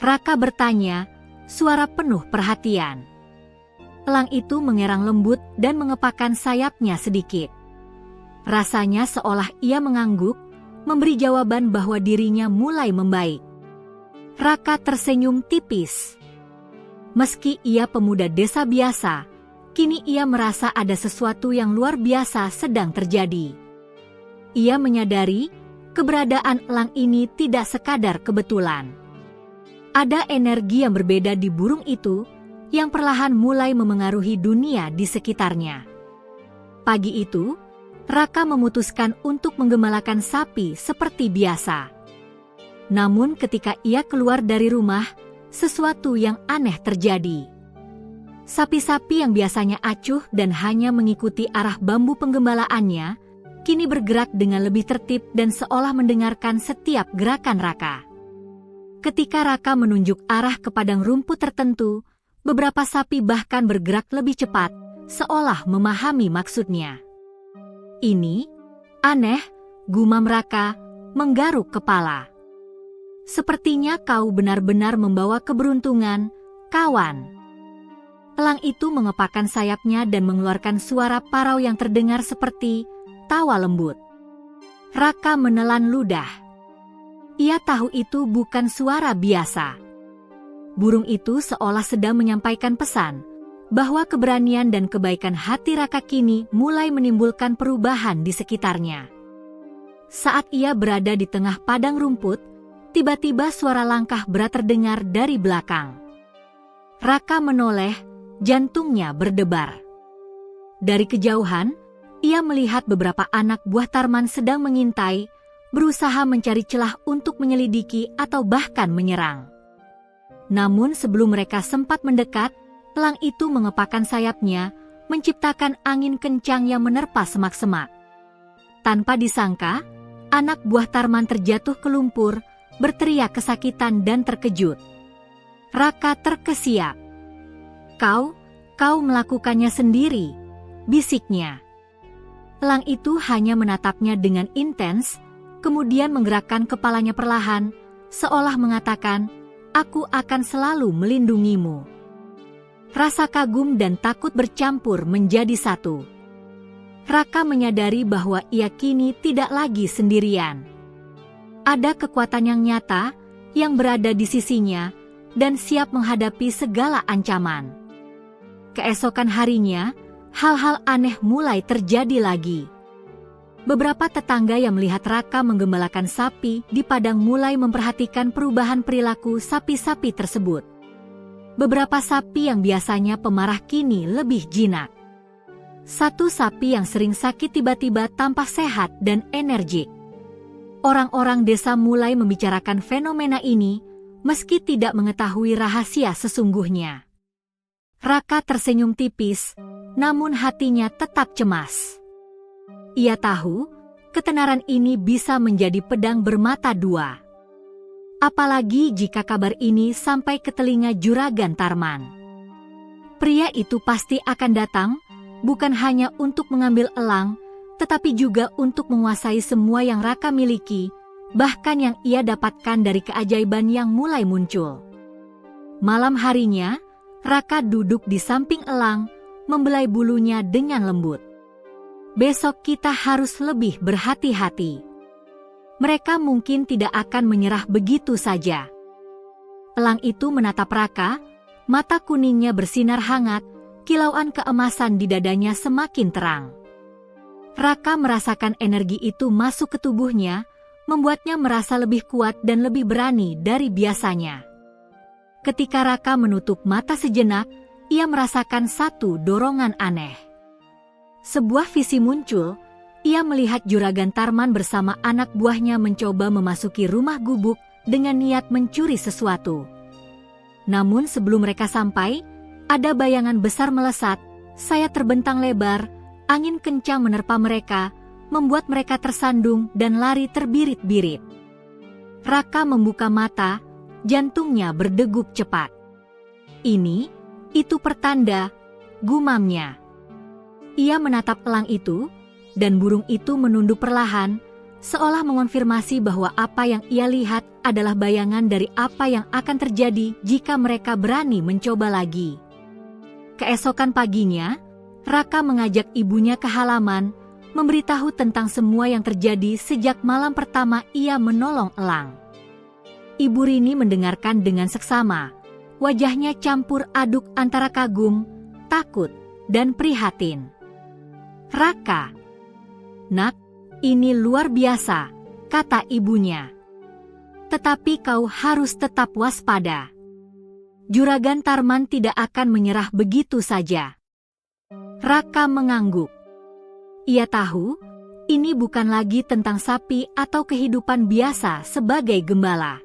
Raka bertanya, suara penuh perhatian. Elang itu mengerang lembut dan mengepakkan sayapnya sedikit. Rasanya seolah ia mengangguk, memberi jawaban bahwa dirinya mulai membaik. Raka tersenyum tipis. Meski ia pemuda desa biasa, kini ia merasa ada sesuatu yang luar biasa sedang terjadi. Ia menyadari keberadaan elang ini tidak sekadar kebetulan. Ada energi yang berbeda di burung itu yang perlahan mulai memengaruhi dunia di sekitarnya. Pagi itu, Raka memutuskan untuk menggembalakan sapi seperti biasa. Namun ketika ia keluar dari rumah, sesuatu yang aneh terjadi. Sapi-sapi yang biasanya acuh dan hanya mengikuti arah bambu penggembalaannya, kini bergerak dengan lebih tertib dan seolah mendengarkan setiap gerakan Raka. Ketika Raka menunjuk arah ke padang rumput tertentu, beberapa sapi bahkan bergerak lebih cepat, seolah memahami maksudnya. "Ini aneh," gumam Raka, menggaruk kepala. "Sepertinya kau benar-benar membawa keberuntungan, kawan." Elang itu mengepakkan sayapnya dan mengeluarkan suara parau yang terdengar seperti tawa lembut. Raka menelan ludah. Ia tahu itu bukan suara biasa. Burung itu seolah sedang menyampaikan pesan bahwa keberanian dan kebaikan hati Raka kini mulai menimbulkan perubahan di sekitarnya. Saat ia berada di tengah padang rumput, tiba-tiba suara langkah berat terdengar dari belakang. Raka menoleh, jantungnya berdebar. Dari kejauhan, ia melihat beberapa anak buah Tarman sedang mengintai, berusaha mencari celah untuk menyelidiki atau bahkan menyerang. Namun sebelum mereka sempat mendekat, elang itu mengepakkan sayapnya, menciptakan angin kencang yang menerpa semak-semak. Tanpa disangka, anak buah Tarman terjatuh ke lumpur, berteriak kesakitan dan terkejut. Raka terkesiap. Kau melakukannya sendiri," bisiknya. Elang itu hanya menatapnya dengan intens, kemudian menggerakkan kepalanya perlahan, seolah mengatakan, "Aku akan selalu melindungimu." Rasa kagum dan takut bercampur menjadi satu. Raka menyadari bahwa ia kini tidak lagi sendirian. Ada kekuatan yang nyata yang berada di sisinya dan siap menghadapi segala ancaman. Keesokan harinya, hal-hal aneh mulai terjadi lagi. Beberapa tetangga yang melihat Raka menggembalakan sapi di padang mulai memperhatikan perubahan perilaku sapi-sapi tersebut. Beberapa sapi yang biasanya pemarah kini lebih jinak. Satu sapi yang sering sakit tiba-tiba tampak sehat dan energik. Orang-orang desa mulai membicarakan fenomena ini, meski tidak mengetahui rahasia sesungguhnya. Raka tersenyum tipis, namun hatinya tetap cemas. Ia tahu, ketenaran ini bisa menjadi pedang bermata dua. Apalagi jika kabar ini sampai ke telinga Juragan Tarman. Pria itu pasti akan datang, bukan hanya untuk mengambil elang, tetapi juga untuk menguasai semua yang Raka miliki, bahkan yang ia dapatkan dari keajaiban yang mulai muncul. Malam harinya, Raka duduk di samping elang, membelai bulunya dengan lembut. Besok kita harus lebih berhati-hati. Mereka mungkin tidak akan menyerah begitu saja. Elang itu menatap Raka, mata kuningnya bersinar hangat, kilauan keemasan di dadanya semakin terang. Raka merasakan energi itu masuk ke tubuhnya, membuatnya merasa lebih kuat dan lebih berani dari biasanya. Ketika Raka menutup mata sejenak, ia merasakan satu dorongan aneh. Sebuah visi muncul. Ia melihat Juragan Tarman bersama anak buahnya mencoba memasuki rumah gubuk dengan niat mencuri sesuatu. Namun sebelum mereka sampai, ada bayangan besar melesat, sayap terbentang lebar, angin kencang menerpa mereka, membuat mereka tersandung dan lari terbirit-birit. Raka membuka mata, jantungnya berdegup cepat. Itu pertanda, gumamnya. Ia menatap elang itu, dan burung itu menunduk perlahan, seolah mengonfirmasi bahwa apa yang ia lihat adalah bayangan dari apa yang akan terjadi jika mereka berani mencoba lagi. Keesokan paginya, Raka mengajak ibunya ke halaman, memberitahu tentang semua yang terjadi sejak malam pertama ia menolong elang. Ibu Rini mendengarkan dengan seksama, wajahnya campur aduk antara kagum, takut, dan prihatin. "Raka, Nak, ini luar biasa," kata ibunya. "Tetapi kau harus tetap waspada. Juragan Tarman tidak akan menyerah begitu saja." Raka mengangguk. Ia tahu, ini bukan lagi tentang sapi atau kehidupan biasa sebagai gembala.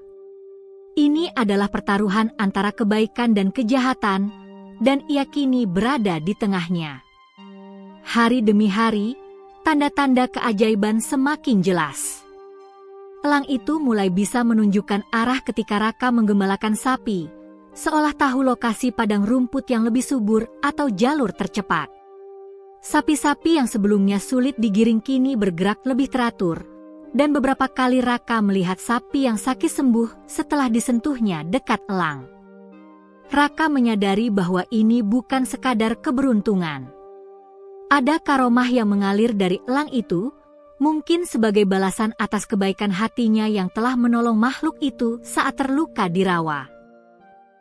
Ini adalah pertaruhan antara kebaikan dan kejahatan, dan ia kini berada di tengahnya. Hari demi hari, tanda-tanda keajaiban semakin jelas. Elang itu mulai bisa menunjukkan arah ketika Raka menggembalakan sapi, seolah tahu lokasi padang rumput yang lebih subur atau jalur tercepat. Sapi-sapi yang sebelumnya sulit digiring kini bergerak lebih teratur, dan beberapa kali Raka melihat sapi yang sakit sembuh setelah disentuhnya dekat elang. Raka menyadari bahwa ini bukan sekadar keberuntungan. Ada karomah yang mengalir dari elang itu, mungkin sebagai balasan atas kebaikan hatinya yang telah menolong makhluk itu saat terluka di rawa.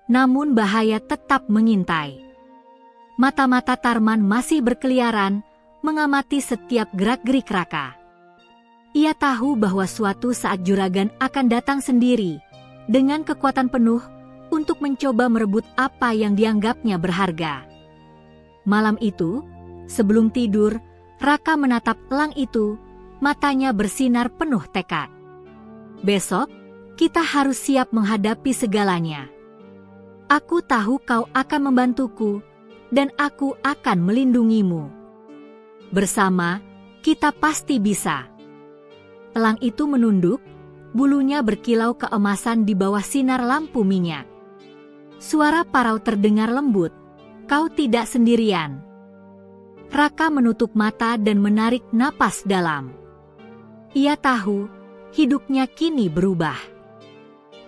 Namun bahaya tetap mengintai. Mata-mata Tarman masih berkeliaran, mengamati setiap gerak-gerik Raka. Ia tahu bahwa suatu saat Juragan akan datang sendiri, dengan kekuatan penuh, untuk mencoba merebut apa yang dianggapnya berharga. Malam itu, sebelum tidur, Raka menatap elang itu, matanya bersinar penuh tekad. "Besok, kita harus siap menghadapi segalanya. Aku tahu kau akan membantuku, dan aku akan melindungimu. Bersama, kita pasti bisa." Elang itu menunduk, bulunya berkilau keemasan di bawah sinar lampu minyak. Suara parau terdengar lembut, "Kau tidak sendirian." Raka menutup mata dan menarik napas dalam. Ia tahu, hidupnya kini berubah.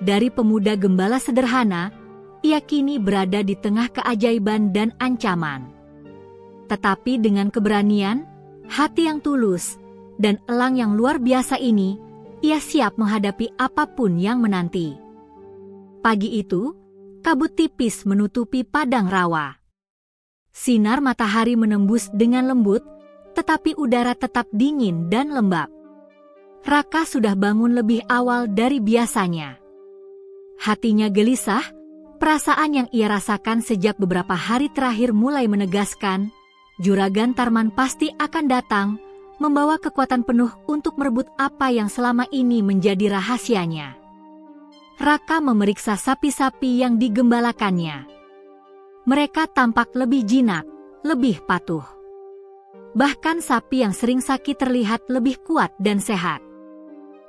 Dari pemuda gembala sederhana, ia kini berada di tengah keajaiban dan ancaman. Tetapi dengan keberanian, hati yang tulus, dan elang yang luar biasa ini, ia siap menghadapi apapun yang menanti. Pagi itu, kabut tipis menutupi padang rawa. Sinar matahari menembus dengan lembut, tetapi udara tetap dingin dan lembab. Raka sudah bangun lebih awal dari biasanya. Hatinya gelisah, perasaan yang ia rasakan sejak beberapa hari terakhir mulai menegaskan, Juragan Tarman pasti akan datang, membawa kekuatan penuh untuk merebut apa yang selama ini menjadi rahasianya. Raka memeriksa sapi-sapi yang digembalakannya. Mereka tampak lebih jinak, lebih patuh. Bahkan sapi yang sering sakit terlihat lebih kuat dan sehat.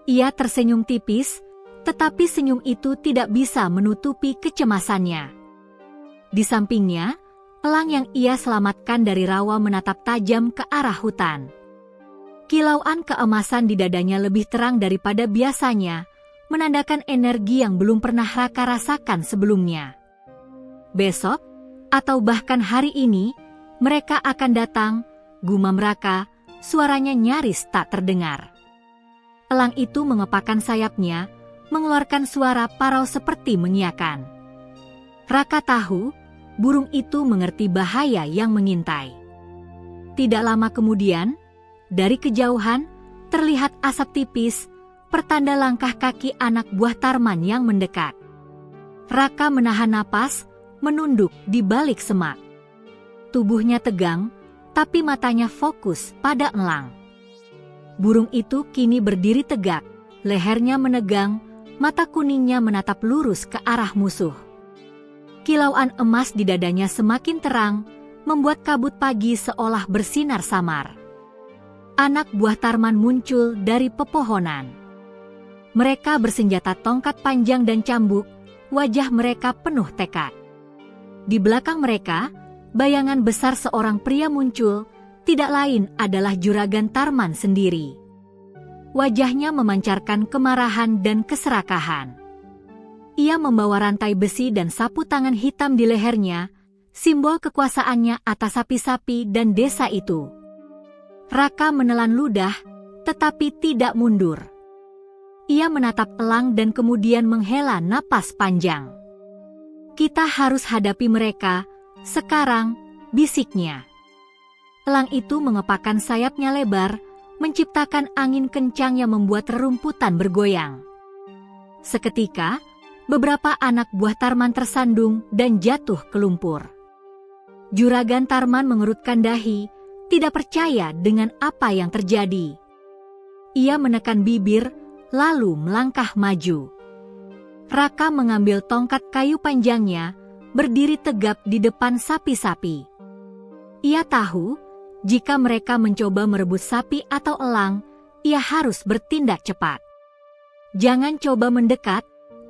Ia tersenyum tipis, Tetapi senyum itu tidak bisa menutupi kecemasannya. Di sampingnya, elang yang ia selamatkan dari rawa menatap tajam ke arah hutan. Kilauan keemasan di dadanya lebih terang daripada biasanya, menandakan energi yang belum pernah Raka rasakan sebelumnya. Besok, atau bahkan hari ini, mereka akan datang, gumam Raka, suaranya nyaris tak terdengar. Elang itu mengepakkan sayapnya, mengeluarkan suara parau seperti mengiyakan. Raka tahu, burung itu mengerti bahaya yang mengintai. Tidak lama kemudian, dari kejauhan, terlihat asap tipis, pertanda langkah kaki anak buah Tarman yang mendekat. Raka menahan napas, menunduk di balik semak. Tubuhnya tegang, tapi matanya fokus pada elang. Burung itu kini berdiri tegak, lehernya menegang, mata kuningnya menatap lurus ke arah musuh. Kilauan emas di dadanya semakin terang, membuat kabut pagi seolah bersinar samar. Anak buah Tarman muncul dari pepohonan. Mereka bersenjata tongkat panjang dan cambuk, wajah mereka penuh tekad. Di belakang mereka, bayangan besar seorang pria muncul, tidak lain adalah Juragan Tarman sendiri. Wajahnya memancarkan kemarahan dan keserakahan. Ia membawa rantai besi dan sapu tangan hitam di lehernya, simbol kekuasaannya atas sapi-sapi dan desa itu. Raka menelan ludah, tetapi tidak mundur. Ia menatap elang dan kemudian menghela napas panjang. Kita harus hadapi mereka, sekarang, bisiknya. Elang itu mengepakkan sayapnya lebar, menciptakan angin kencang yang membuat rerumputan bergoyang. Seketika, beberapa anak buah Tarman tersandung dan jatuh ke lumpur. Juragan Tarman mengerutkan dahi, tidak percaya dengan apa yang terjadi. Ia menekan bibir, lalu melangkah maju. Raka mengambil tongkat kayu panjangnya, berdiri tegap di depan sapi-sapi. Ia tahu, jika mereka mencoba merebut sapi atau elang, ia harus bertindak cepat. Jangan coba mendekat,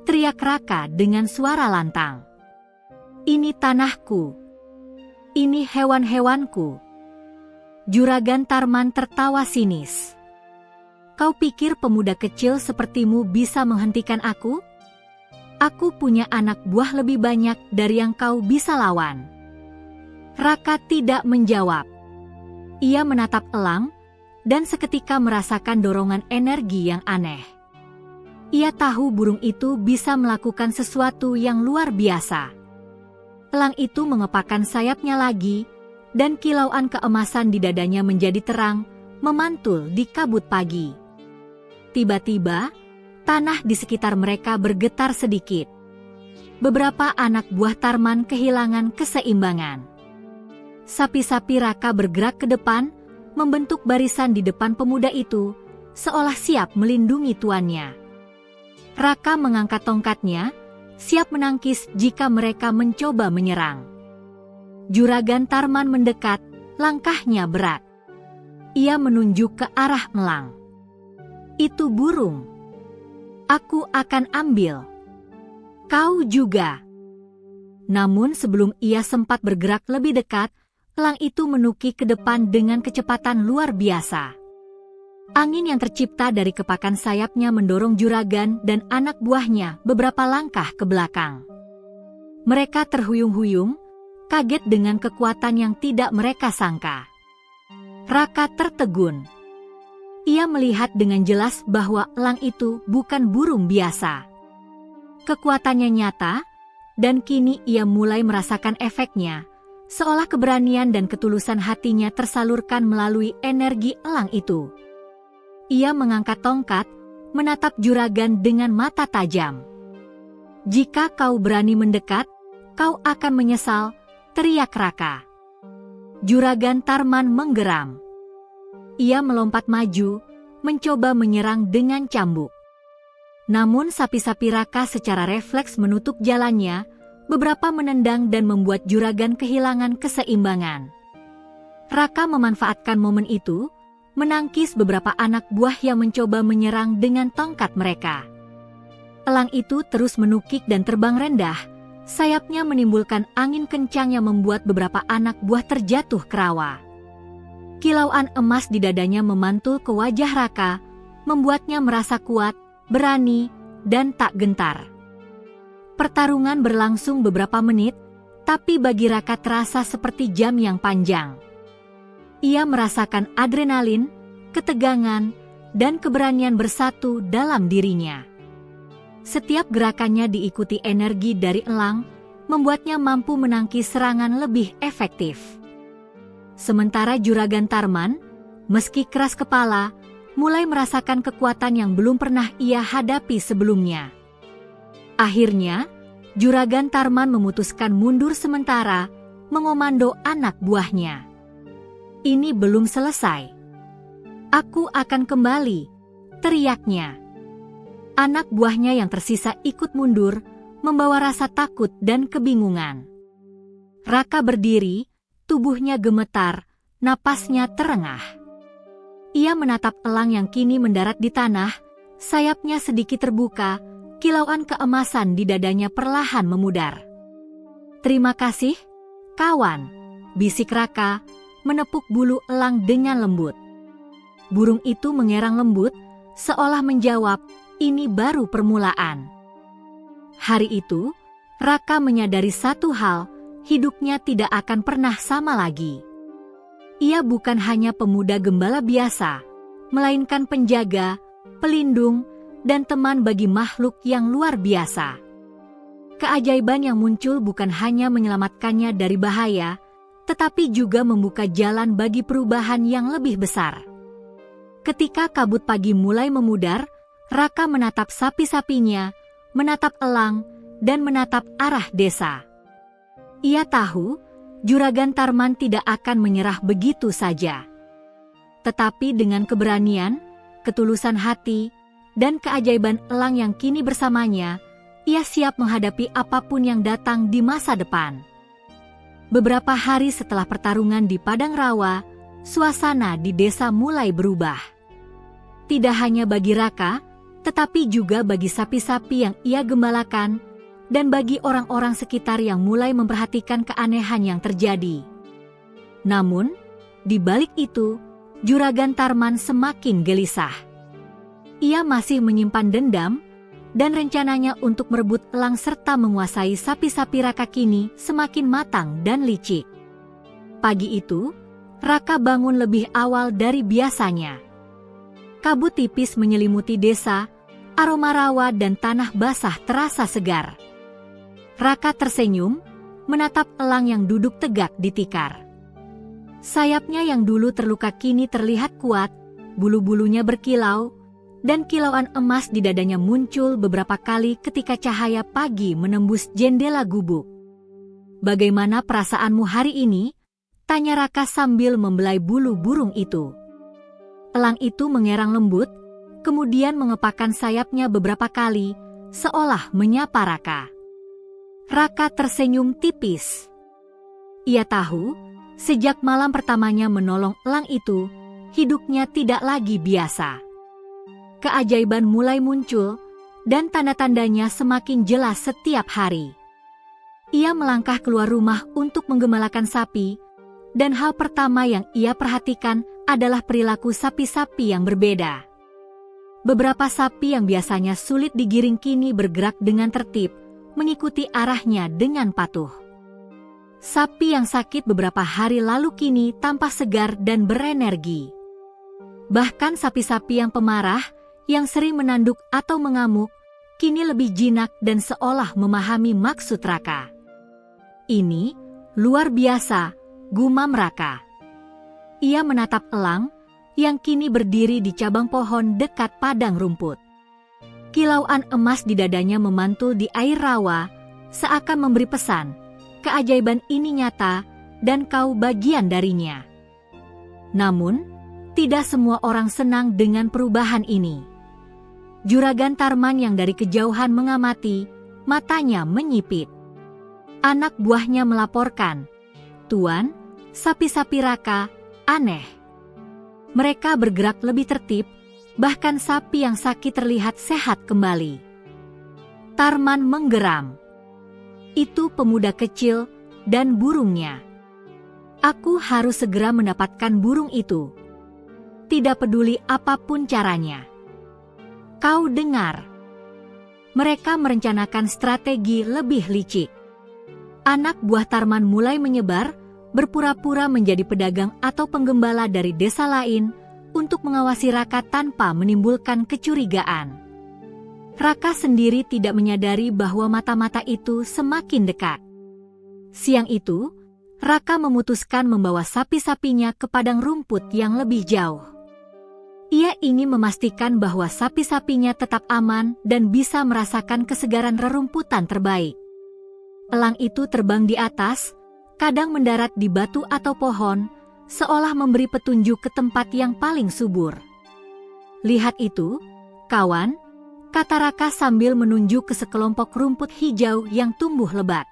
teriak Raka dengan suara lantang. Ini tanahku. Ini hewan-hewanku. Juragan Tarman tertawa sinis. Kau pikir pemuda kecil sepertimu bisa menghentikan aku? Aku punya anak buah lebih banyak dari yang kau bisa lawan. Raka tidak menjawab. Ia menatap elang, dan seketika merasakan dorongan energi yang aneh. Ia tahu burung itu bisa melakukan sesuatu yang luar biasa. Elang itu mengepakkan sayapnya lagi, dan kilauan keemasan di dadanya menjadi terang, memantul di kabut pagi. Tiba-tiba, tanah di sekitar mereka bergetar sedikit. Beberapa anak buah Tarman kehilangan keseimbangan. Sapi-sapi Raka bergerak ke depan, membentuk barisan di depan pemuda itu, seolah siap melindungi tuannya. Raka mengangkat tongkatnya, siap menangkis jika mereka mencoba menyerang. Juragan Tarman mendekat, langkahnya berat. Ia menunjuk ke arah elang. Itu burung. Aku akan ambil. Kau juga. Namun sebelum ia sempat bergerak lebih dekat, elang itu menukik ke depan dengan kecepatan luar biasa. Angin yang tercipta dari kepakan sayapnya mendorong juragan dan anak buahnya beberapa langkah ke belakang. Mereka terhuyung-huyung, kaget dengan kekuatan yang tidak mereka sangka. Raka tertegun. Ia melihat dengan jelas bahwa elang itu bukan burung biasa. Kekuatannya nyata, dan kini ia mulai merasakan efeknya, seolah keberanian dan ketulusan hatinya tersalurkan melalui energi elang itu. Ia mengangkat tongkat, menatap juragan dengan mata tajam. Jika kau berani mendekat, kau akan menyesal, teriak Raka. Juragan Tarman menggeram. Ia melompat maju, mencoba menyerang dengan cambuk. Namun sapi-sapi Raka secara refleks menutup jalannya, beberapa menendang dan membuat juragan kehilangan keseimbangan. Raka memanfaatkan momen itu, menangkis beberapa anak buah yang mencoba menyerang dengan tongkat mereka. Elang itu terus menukik dan terbang rendah. Sayapnya menimbulkan angin kencang yang membuat beberapa anak buah terjatuh ke rawa. Kilauan emas di dadanya memantul ke wajah Raka, membuatnya merasa kuat, berani, dan tak gentar. Pertarungan berlangsung beberapa menit, tapi bagi Raka terasa seperti jam yang panjang. Ia merasakan adrenalin, ketegangan, dan keberanian bersatu dalam dirinya. Setiap gerakannya diikuti energi dari elang, membuatnya mampu menangkis serangan lebih efektif. Sementara Juragan Tarman, meski keras kepala, mulai merasakan kekuatan yang belum pernah ia hadapi sebelumnya. Akhirnya, Juragan Tarman memutuskan mundur sementara, mengomando anak buahnya. Ini belum selesai. Aku akan kembali, teriaknya. Anak buahnya yang tersisa ikut mundur, membawa rasa takut dan kebingungan. Raka berdiri, tubuhnya gemetar, napasnya terengah. Ia menatap elang yang kini mendarat di tanah, sayapnya sedikit terbuka, kilauan keemasan di dadanya perlahan memudar. "Terima kasih, kawan," bisik Raka, menepuk bulu elang dengan lembut. Burung itu mengerang lembut, seolah menjawab, ini baru permulaan. Hari itu, Raka menyadari satu hal, hidupnya tidak akan pernah sama lagi. Ia bukan hanya pemuda gembala biasa, melainkan penjaga, pelindung, dan teman bagi makhluk yang luar biasa. Keajaiban yang muncul bukan hanya menyelamatkannya dari bahaya, tetapi juga membuka jalan bagi perubahan yang lebih besar. Ketika kabut pagi mulai memudar, Raka menatap sapi-sapinya, menatap elang, dan menatap arah desa. Ia tahu, Juragan Tarman tidak akan menyerah begitu saja. Tetapi dengan keberanian, ketulusan hati, dan keajaiban elang yang kini bersamanya, ia siap menghadapi apapun yang datang di masa depan. Beberapa hari setelah pertarungan di Padang Rawa, suasana di desa mulai berubah. Tidak hanya bagi Raka, tetapi juga bagi sapi-sapi yang ia gembalakan, dan bagi orang-orang sekitar yang mulai memperhatikan keanehan yang terjadi. Namun, di balik itu, Juragan Tarman semakin gelisah. Ia masih menyimpan dendam, dan rencananya untuk merebut elang serta menguasai sapi-sapi Raka kini semakin matang dan licik. Pagi itu, Raka bangun lebih awal dari biasanya. Kabut tipis menyelimuti desa, aroma rawa dan tanah basah terasa segar. Raka tersenyum, menatap elang yang duduk tegak di tikar. Sayapnya yang dulu terluka kini terlihat kuat, bulu-bulunya berkilau, dan kilauan emas di dadanya muncul beberapa kali ketika cahaya pagi menembus jendela gubuk. "Bagaimana perasaanmu hari ini?" tanya Raka sambil membelai bulu burung itu. Elang itu mengerang lembut, kemudian mengepakkan sayapnya beberapa kali, seolah menyapa Raka. Raka tersenyum tipis. Ia tahu, sejak malam pertamanya menolong elang itu, hidupnya tidak lagi biasa. Keajaiban mulai muncul, dan tanda-tandanya semakin jelas setiap hari. Ia melangkah keluar rumah untuk menggembalakan sapi, dan hal pertama yang ia perhatikan adalah perilaku sapi-sapi yang berbeda. Beberapa sapi yang biasanya sulit digiring kini bergerak dengan tertib, mengikuti arahnya dengan patuh. Sapi yang sakit beberapa hari lalu kini tampak segar dan berenergi. Bahkan sapi-sapi yang pemarah, yang sering menanduk atau mengamuk, kini lebih jinak dan seolah memahami maksud Raka. "Ini luar biasa," gumam Raka. Ia menatap elang, yang kini berdiri di cabang pohon dekat padang rumput. Kilauan emas di dadanya memantul di air rawa, seakan memberi pesan, keajaiban ini nyata, dan kau bagian darinya. Namun, tidak semua orang senang dengan perubahan ini. Juragan Tarman yang dari kejauhan mengamati, matanya menyipit. Anak buahnya melaporkan, "Tuan, sapi-sapi Raka aneh. Mereka bergerak lebih tertib, bahkan sapi yang sakit terlihat sehat kembali." Tarman menggeram. Itu pemuda kecil dan burungnya. Aku harus segera mendapatkan burung itu. Tidak peduli apapun caranya. Kau dengar? Mereka merencanakan strategi lebih licik. Anak buah Tarman mulai menyebar, berpura-pura menjadi pedagang atau penggembala dari desa lain untuk mengawasi Raka tanpa menimbulkan kecurigaan. Raka sendiri tidak menyadari bahwa mata-mata itu semakin dekat. Siang itu, Raka memutuskan membawa sapi-sapinya ke padang rumput yang lebih jauh. Ia ingin memastikan bahwa sapi-sapinya tetap aman dan bisa merasakan kesegaran rerumputan terbaik. Elang itu terbang di atas, kadang mendarat di batu atau pohon, seolah memberi petunjuk ke tempat yang paling subur. Lihat itu, kawan, kata Raka sambil menunjuk ke sekelompok rumput hijau yang tumbuh lebat.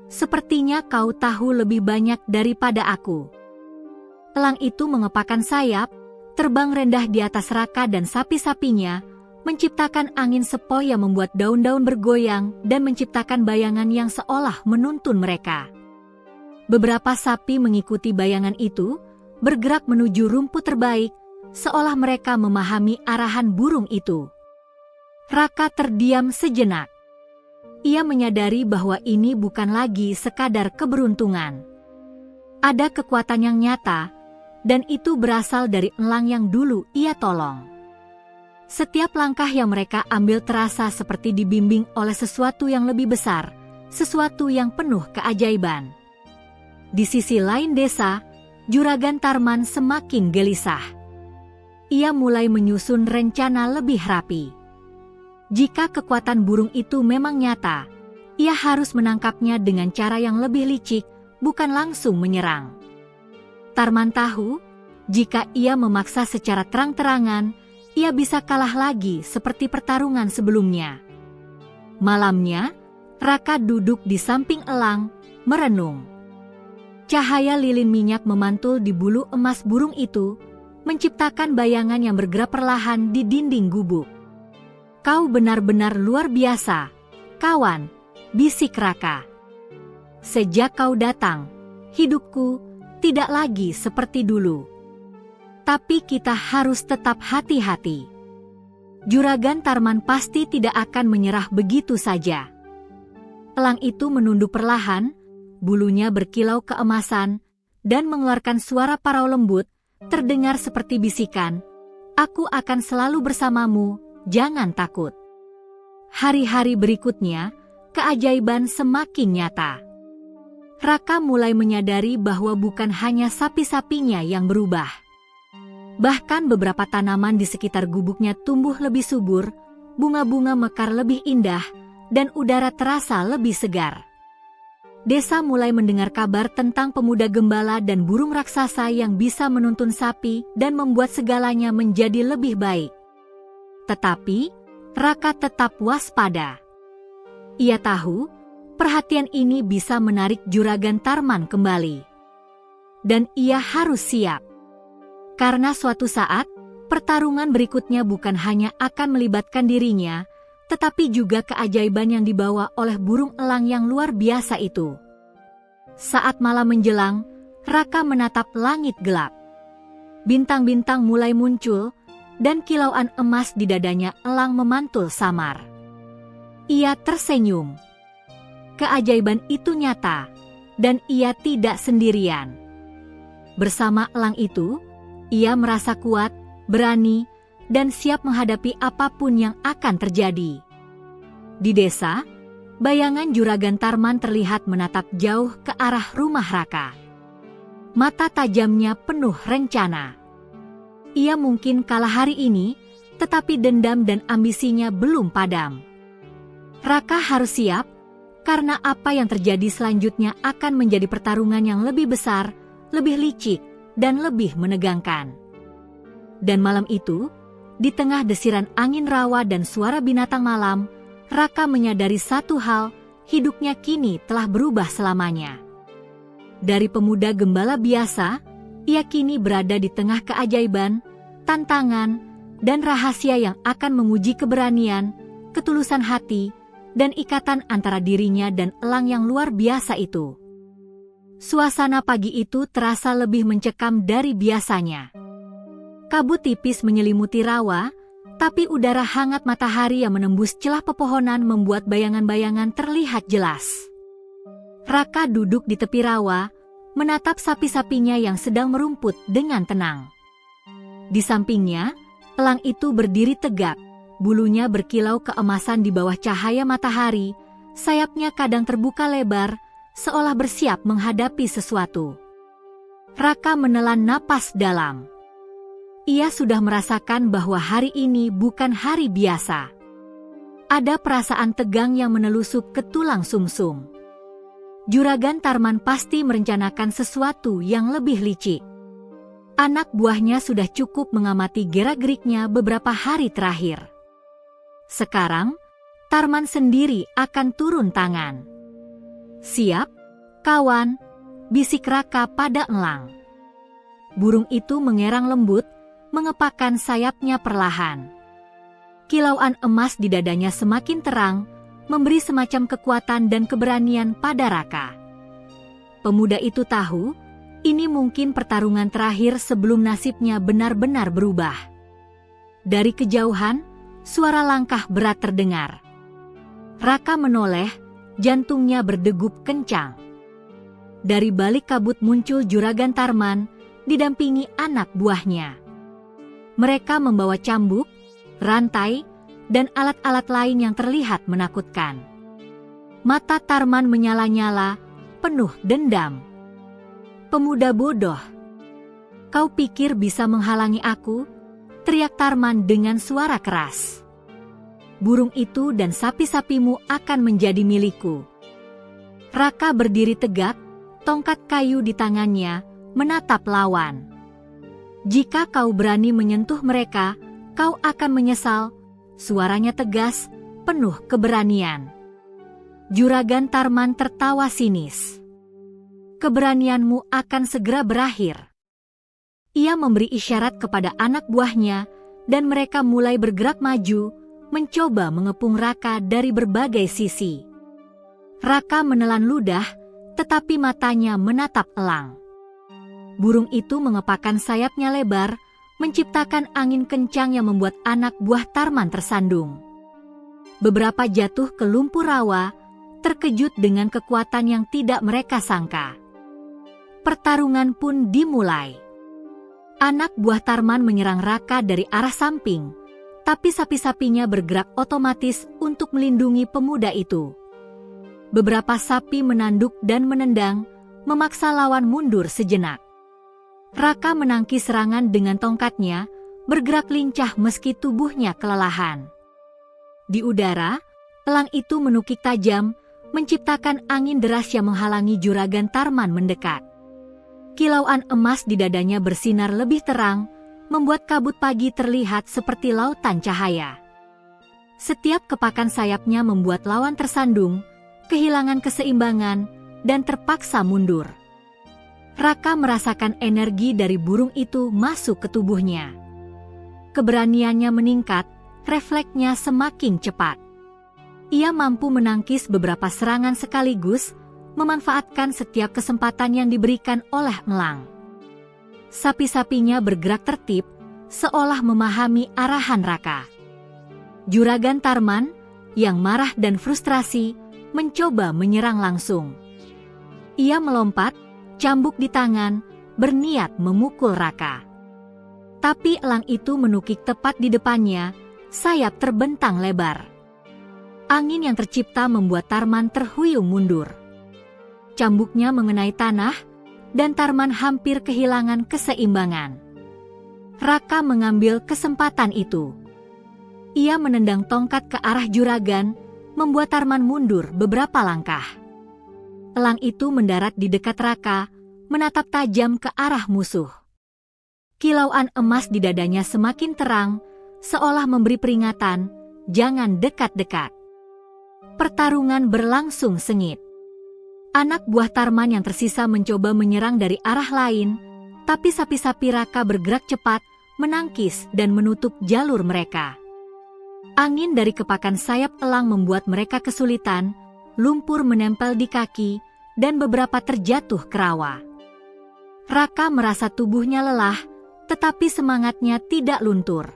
Sepertinya kau tahu lebih banyak daripada aku. Elang itu mengepakkan sayap, terbang rendah di atas Raka dan sapi-sapinya, menciptakan angin sepoi yang membuat daun-daun bergoyang dan menciptakan bayangan yang seolah menuntun mereka. Beberapa sapi mengikuti bayangan itu, bergerak menuju rumput terbaik, seolah mereka memahami arahan burung itu. Raka terdiam sejenak. Ia menyadari bahwa ini bukan lagi sekadar keberuntungan. Ada kekuatan yang nyata, dan itu berasal dari elang yang dulu ia tolong. Setiap langkah yang mereka ambil terasa seperti dibimbing oleh sesuatu yang lebih besar, sesuatu yang penuh keajaiban. Di sisi lain desa, Juragan Tarman semakin gelisah. Ia mulai menyusun rencana lebih rapi. Jika kekuatan burung itu memang nyata, ia harus menangkapnya dengan cara yang lebih licik, bukan langsung menyerang. Tarman tahu, jika ia memaksa secara terang-terangan, ia bisa kalah lagi seperti pertarungan sebelumnya. Malamnya, Raka duduk di samping elang, merenung. Cahaya lilin minyak memantul di bulu emas burung itu, menciptakan bayangan yang bergerak perlahan di dinding gubuk. Kau benar-benar luar biasa, kawan, bisik Raka. Sejak kau datang, hidupku tidak lagi seperti dulu. Tapi kita harus tetap hati-hati. Juragan Tarman pasti tidak akan menyerah begitu saja. Elang itu menunduk perlahan, bulunya berkilau keemasan, dan mengeluarkan suara parau lembut, terdengar seperti bisikan, "Aku akan selalu bersamamu, jangan takut." Hari-hari berikutnya, keajaiban semakin nyata. Raka mulai menyadari bahwa bukan hanya sapi-sapinya yang berubah. Bahkan beberapa tanaman di sekitar gubuknya tumbuh lebih subur, bunga-bunga mekar lebih indah, dan udara terasa lebih segar. Desa mulai mendengar kabar tentang pemuda gembala dan burung raksasa yang bisa menuntun sapi dan membuat segalanya menjadi lebih baik. Tetapi, Raka tetap waspada. Ia tahu, perhatian ini bisa menarik Juragan Tarman kembali. Dan ia harus siap. Karena suatu saat, pertarungan berikutnya bukan hanya akan melibatkan dirinya, tetapi juga keajaiban yang dibawa oleh burung elang yang luar biasa itu. Saat malam menjelang, Raka menatap langit gelap. Bintang-bintang mulai muncul, dan kilauan emas di dadanya elang memantul samar. Ia tersenyum. Keajaiban itu nyata, dan ia tidak sendirian. Bersama elang itu, ia merasa kuat, berani, dan siap menghadapi apapun yang akan terjadi. Di desa, bayangan Juragan Tarman terlihat menatap jauh ke arah rumah Raka. Mata tajamnya penuh rencana. Ia mungkin kalah hari ini, tetapi dendam dan ambisinya belum padam. Raka harus siap, karena apa yang terjadi selanjutnya akan menjadi pertarungan yang lebih besar, lebih licik, dan lebih menegangkan. Dan malam itu, di tengah desiran angin rawa dan suara binatang malam, Raka menyadari satu hal, hidupnya kini telah berubah selamanya. Dari pemuda gembala biasa, ia kini berada di tengah keajaiban, tantangan, dan rahasia yang akan menguji keberanian, ketulusan hati, dan ikatan antara dirinya dan elang yang luar biasa itu. Suasana pagi itu terasa lebih mencekam dari biasanya. Kabut tipis menyelimuti rawa, tapi udara hangat matahari yang menembus celah pepohonan membuat bayangan-bayangan terlihat jelas. Raka duduk di tepi rawa, menatap sapi-sapinya yang sedang merumput dengan tenang. Di sampingnya, elang itu berdiri tegak, bulunya berkilau keemasan di bawah cahaya matahari, sayapnya kadang terbuka lebar, seolah bersiap menghadapi sesuatu. Raka menelan napas dalam. Ia sudah merasakan bahwa hari ini bukan hari biasa. Ada perasaan tegang yang menelusuk ke tulang sumsum. Juragan Tarman pasti merencanakan sesuatu yang lebih licik. Anak buahnya sudah cukup mengamati gerak-geriknya beberapa hari terakhir. Sekarang, Tarman sendiri akan turun tangan. "Siap, kawan," bisik Raka pada elang. Burung itu mengerang lembut, mengepakkan sayapnya perlahan. Kilauan emas di dadanya semakin terang, memberi semacam kekuatan dan keberanian pada Raka. Pemuda itu tahu, ini mungkin pertarungan terakhir sebelum nasibnya benar-benar berubah. Dari kejauhan, suara langkah berat terdengar. Raka menoleh, jantungnya berdegup kencang. Dari balik kabut muncul Juragan Tarman, didampingi anak buahnya. Mereka membawa cambuk, rantai, dan alat-alat lain yang terlihat menakutkan. Mata Tarman menyala-nyala, penuh dendam. "Pemuda bodoh, kau pikir bisa menghalangi aku?" teriak Tarman dengan suara keras. "Burung itu dan sapi-sapimu akan menjadi milikku." Raka berdiri tegak, tongkat kayu di tangannya, menatap lawan. "Jika kau berani menyentuh mereka, kau akan menyesal," suaranya tegas, penuh keberanian. Juragan Tarman tertawa sinis. "Keberanianmu akan segera berakhir." Ia memberi isyarat kepada anak buahnya, dan mereka mulai bergerak maju, mencoba mengepung Raka dari berbagai sisi. Raka menelan ludah, tetapi matanya menatap elang. Burung itu mengepakkan sayapnya lebar, menciptakan angin kencang yang membuat anak buah Tarman tersandung. Beberapa jatuh ke lumpur rawa, terkejut dengan kekuatan yang tidak mereka sangka. Pertarungan pun dimulai. Anak buah Tarman menyerang Raka dari arah samping, tapi sapi-sapinya bergerak otomatis untuk melindungi pemuda itu. Beberapa sapi menanduk dan menendang, memaksa lawan mundur sejenak. Raka menangkis serangan dengan tongkatnya, bergerak lincah meski tubuhnya kelelahan. Di udara, elang itu menukik tajam, menciptakan angin deras yang menghalangi Juragan Tarman mendekat. Kilauan emas di dadanya bersinar lebih terang, membuat kabut pagi terlihat seperti lautan cahaya. Setiap kepakan sayapnya membuat lawan tersandung, kehilangan keseimbangan, dan terpaksa mundur. Raka merasakan energi dari burung itu masuk ke tubuhnya. Keberaniannya meningkat, refleksnya semakin cepat. Ia mampu menangkis beberapa serangan sekaligus, memanfaatkan setiap kesempatan yang diberikan oleh elang. Sapi-sapinya bergerak tertib, seolah memahami arahan Raka. Juragan Tarman, yang marah dan frustrasi, mencoba menyerang langsung. Ia melompat, cambuk di tangan, berniat memukul Raka. Tapi elang itu menukik tepat di depannya, sayap terbentang lebar. Angin yang tercipta membuat Tarman terhuyung mundur. Cambuknya mengenai tanah, dan Tarman hampir kehilangan keseimbangan. Raka mengambil kesempatan itu. Ia menendang tongkat ke arah juragan, membuat Tarman mundur beberapa langkah. Elang itu mendarat di dekat Raka, menatap tajam ke arah musuh. Kilauan emas di dadanya semakin terang, seolah memberi peringatan, jangan dekat-dekat. Pertarungan berlangsung sengit. Anak buah Tarman yang tersisa mencoba menyerang dari arah lain, tapi sapi-sapi Raka bergerak cepat, menangkis dan menutup jalur mereka. Angin dari kepakan sayap elang membuat mereka kesulitan, lumpur menempel di kaki, dan beberapa terjatuh ke rawa. Raka merasa tubuhnya lelah, tetapi semangatnya tidak luntur.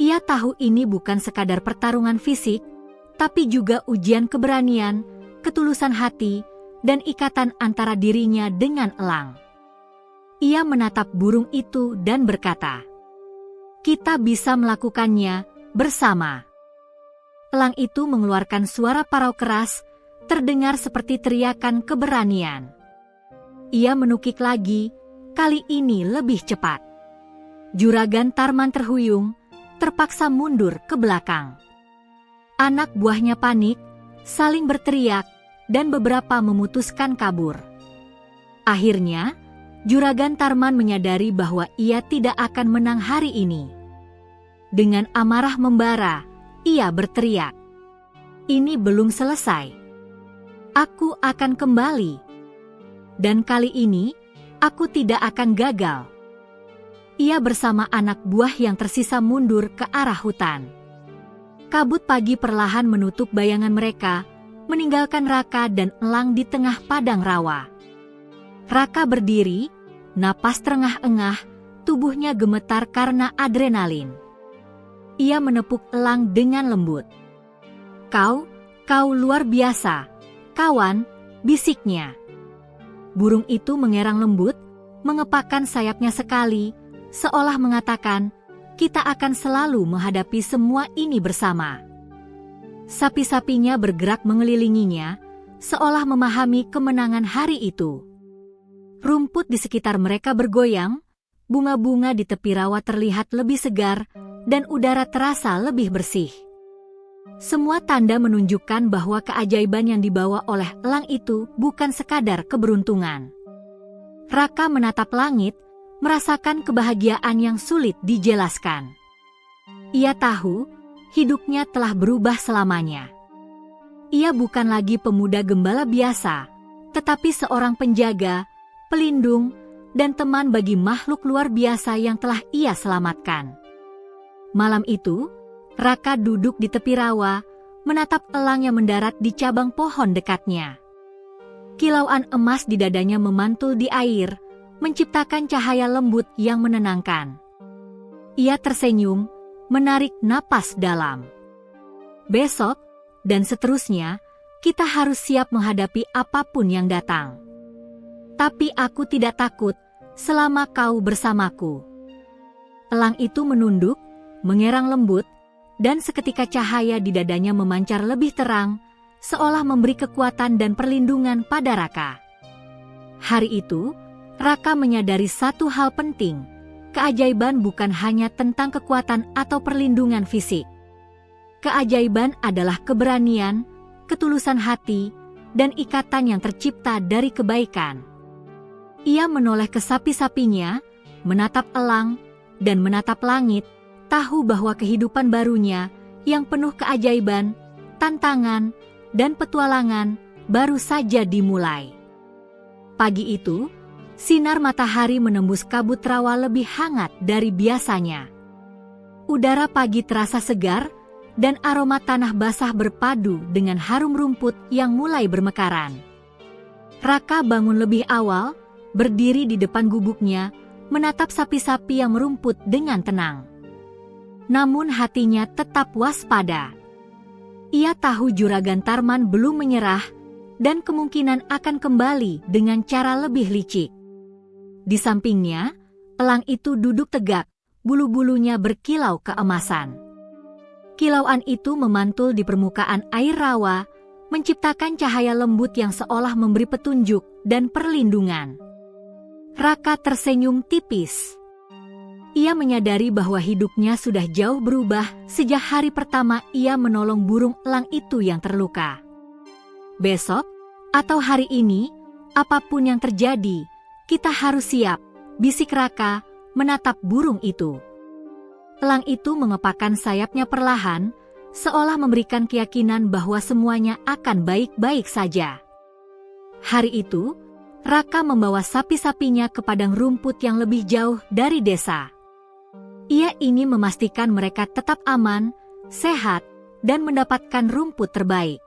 Ia tahu ini bukan sekadar pertarungan fisik, tapi juga ujian keberanian, ketulusan hati, dan ikatan antara dirinya dengan elang. Ia menatap burung itu dan berkata, "Kita bisa melakukannya bersama." Elang itu mengeluarkan suara parau keras, terdengar seperti teriakan keberanian. Ia menukik lagi, kali ini lebih cepat. Juragan Tarman terhuyung, terpaksa mundur ke belakang. Anak buahnya panik, saling berteriak, dan beberapa memutuskan kabur. Akhirnya, Juragan Tarman menyadari bahwa ia tidak akan menang hari ini. Dengan amarah membara, ia berteriak, "Ini belum selesai. Aku akan kembali. Dan kali ini, aku tidak akan gagal." Ia bersama anak buah yang tersisa mundur ke arah hutan. Kabut pagi perlahan menutup bayangan mereka, meninggalkan Raka dan elang di tengah padang rawa. Raka berdiri, napas terengah-engah, tubuhnya gemetar karena adrenalin. Ia menepuk elang dengan lembut. Kau luar biasa, kawan," bisiknya. Burung itu mengerang lembut, mengepakkan sayapnya sekali, seolah mengatakan, "Kita akan selalu menghadapi semua ini bersama." Sapi-sapinya bergerak mengelilinginya, seolah memahami kemenangan hari itu. Rumput di sekitar mereka bergoyang, bunga-bunga di tepi rawa terlihat lebih segar, dan udara terasa lebih bersih. Semua tanda menunjukkan bahwa keajaiban yang dibawa oleh elang itu bukan sekadar keberuntungan. Raka menatap langit, merasakan kebahagiaan yang sulit dijelaskan. Ia tahu, hidupnya telah berubah selamanya. Ia bukan lagi pemuda gembala biasa, tetapi seorang penjaga, pelindung, dan teman bagi makhluk luar biasa yang telah ia selamatkan. Malam itu, Raka duduk di tepi rawa, menatap elang yang mendarat di cabang pohon dekatnya. Kilauan emas di dadanya memantul di air, menciptakan cahaya lembut yang menenangkan. Ia tersenyum, menarik napas dalam. "Besok, dan seterusnya, kita harus siap menghadapi apapun yang datang. Tapi aku tidak takut, selama kau bersamaku." Elang itu menunduk, mengerang lembut, dan seketika cahaya di dadanya memancar lebih terang, seolah memberi kekuatan dan perlindungan pada Raka. Hari itu, Raka menyadari satu hal penting, keajaiban bukan hanya tentang kekuatan atau perlindungan fisik. Keajaiban adalah keberanian, ketulusan hati, dan ikatan yang tercipta dari kebaikan. Ia menoleh ke sapi-sapinya, menatap elang, dan menatap langit, tahu bahwa kehidupan barunya, yang penuh keajaiban, tantangan, dan petualangan, baru saja dimulai. Pagi itu, sinar matahari menembus kabut rawa lebih hangat dari biasanya. Udara pagi terasa segar, dan aroma tanah basah berpadu dengan harum rumput yang mulai bermekaran. Raka bangun lebih awal, berdiri di depan gubuknya, menatap sapi-sapi yang merumput dengan tenang. Namun hatinya tetap waspada. Ia tahu Juragan Tarman belum menyerah, dan kemungkinan akan kembali dengan cara lebih licik. Di sampingnya, elang itu duduk tegak, bulu-bulunya berkilau keemasan. Kilauan itu memantul di permukaan air rawa, menciptakan cahaya lembut yang seolah memberi petunjuk dan perlindungan. Raka tersenyum tipis. Ia menyadari bahwa hidupnya sudah jauh berubah sejak hari pertama ia menolong burung elang itu yang terluka. Besok, atau hari ini, apapun yang terjadi, kita harus siap, bisik Raka, menatap burung itu. Elang itu mengepakkan sayapnya perlahan, seolah memberikan keyakinan bahwa semuanya akan baik-baik saja. Hari itu, Raka membawa sapi-sapinya ke padang rumput yang lebih jauh dari desa. Ia ingin memastikan mereka tetap aman, sehat, dan mendapatkan rumput terbaik.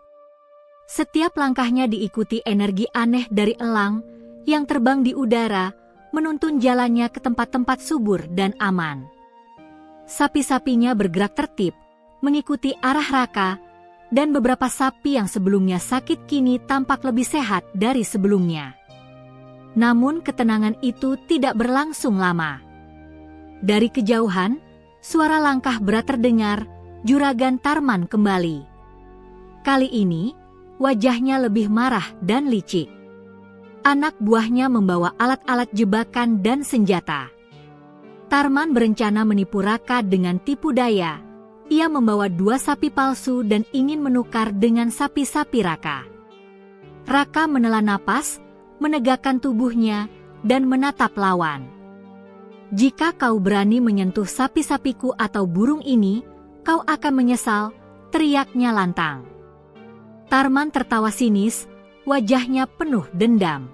Setiap langkahnya diikuti energi aneh dari elang yang terbang di udara, menuntun jalannya ke tempat-tempat subur dan aman. Sapi-sapinya bergerak tertib, mengikuti arah Raka, dan beberapa sapi yang sebelumnya sakit kini tampak lebih sehat dari sebelumnya. Namun ketenangan itu tidak berlangsung lama. Dari kejauhan, suara langkah berat terdengar, Juragan Tarman kembali. Kali ini, wajahnya lebih marah dan licik. Anak buahnya membawa alat-alat jebakan dan senjata. Tarman berencana menipu Raka dengan tipu daya. Ia membawa 2 sapi palsu dan ingin menukar dengan sapi-sapi Raka. Raka menela napas, menegakkan tubuhnya, dan menatap lawan. "Jika kau berani menyentuh sapi-sapiku atau burung ini, kau akan menyesal," teriaknya lantang. Tarman tertawa sinis, wajahnya penuh dendam.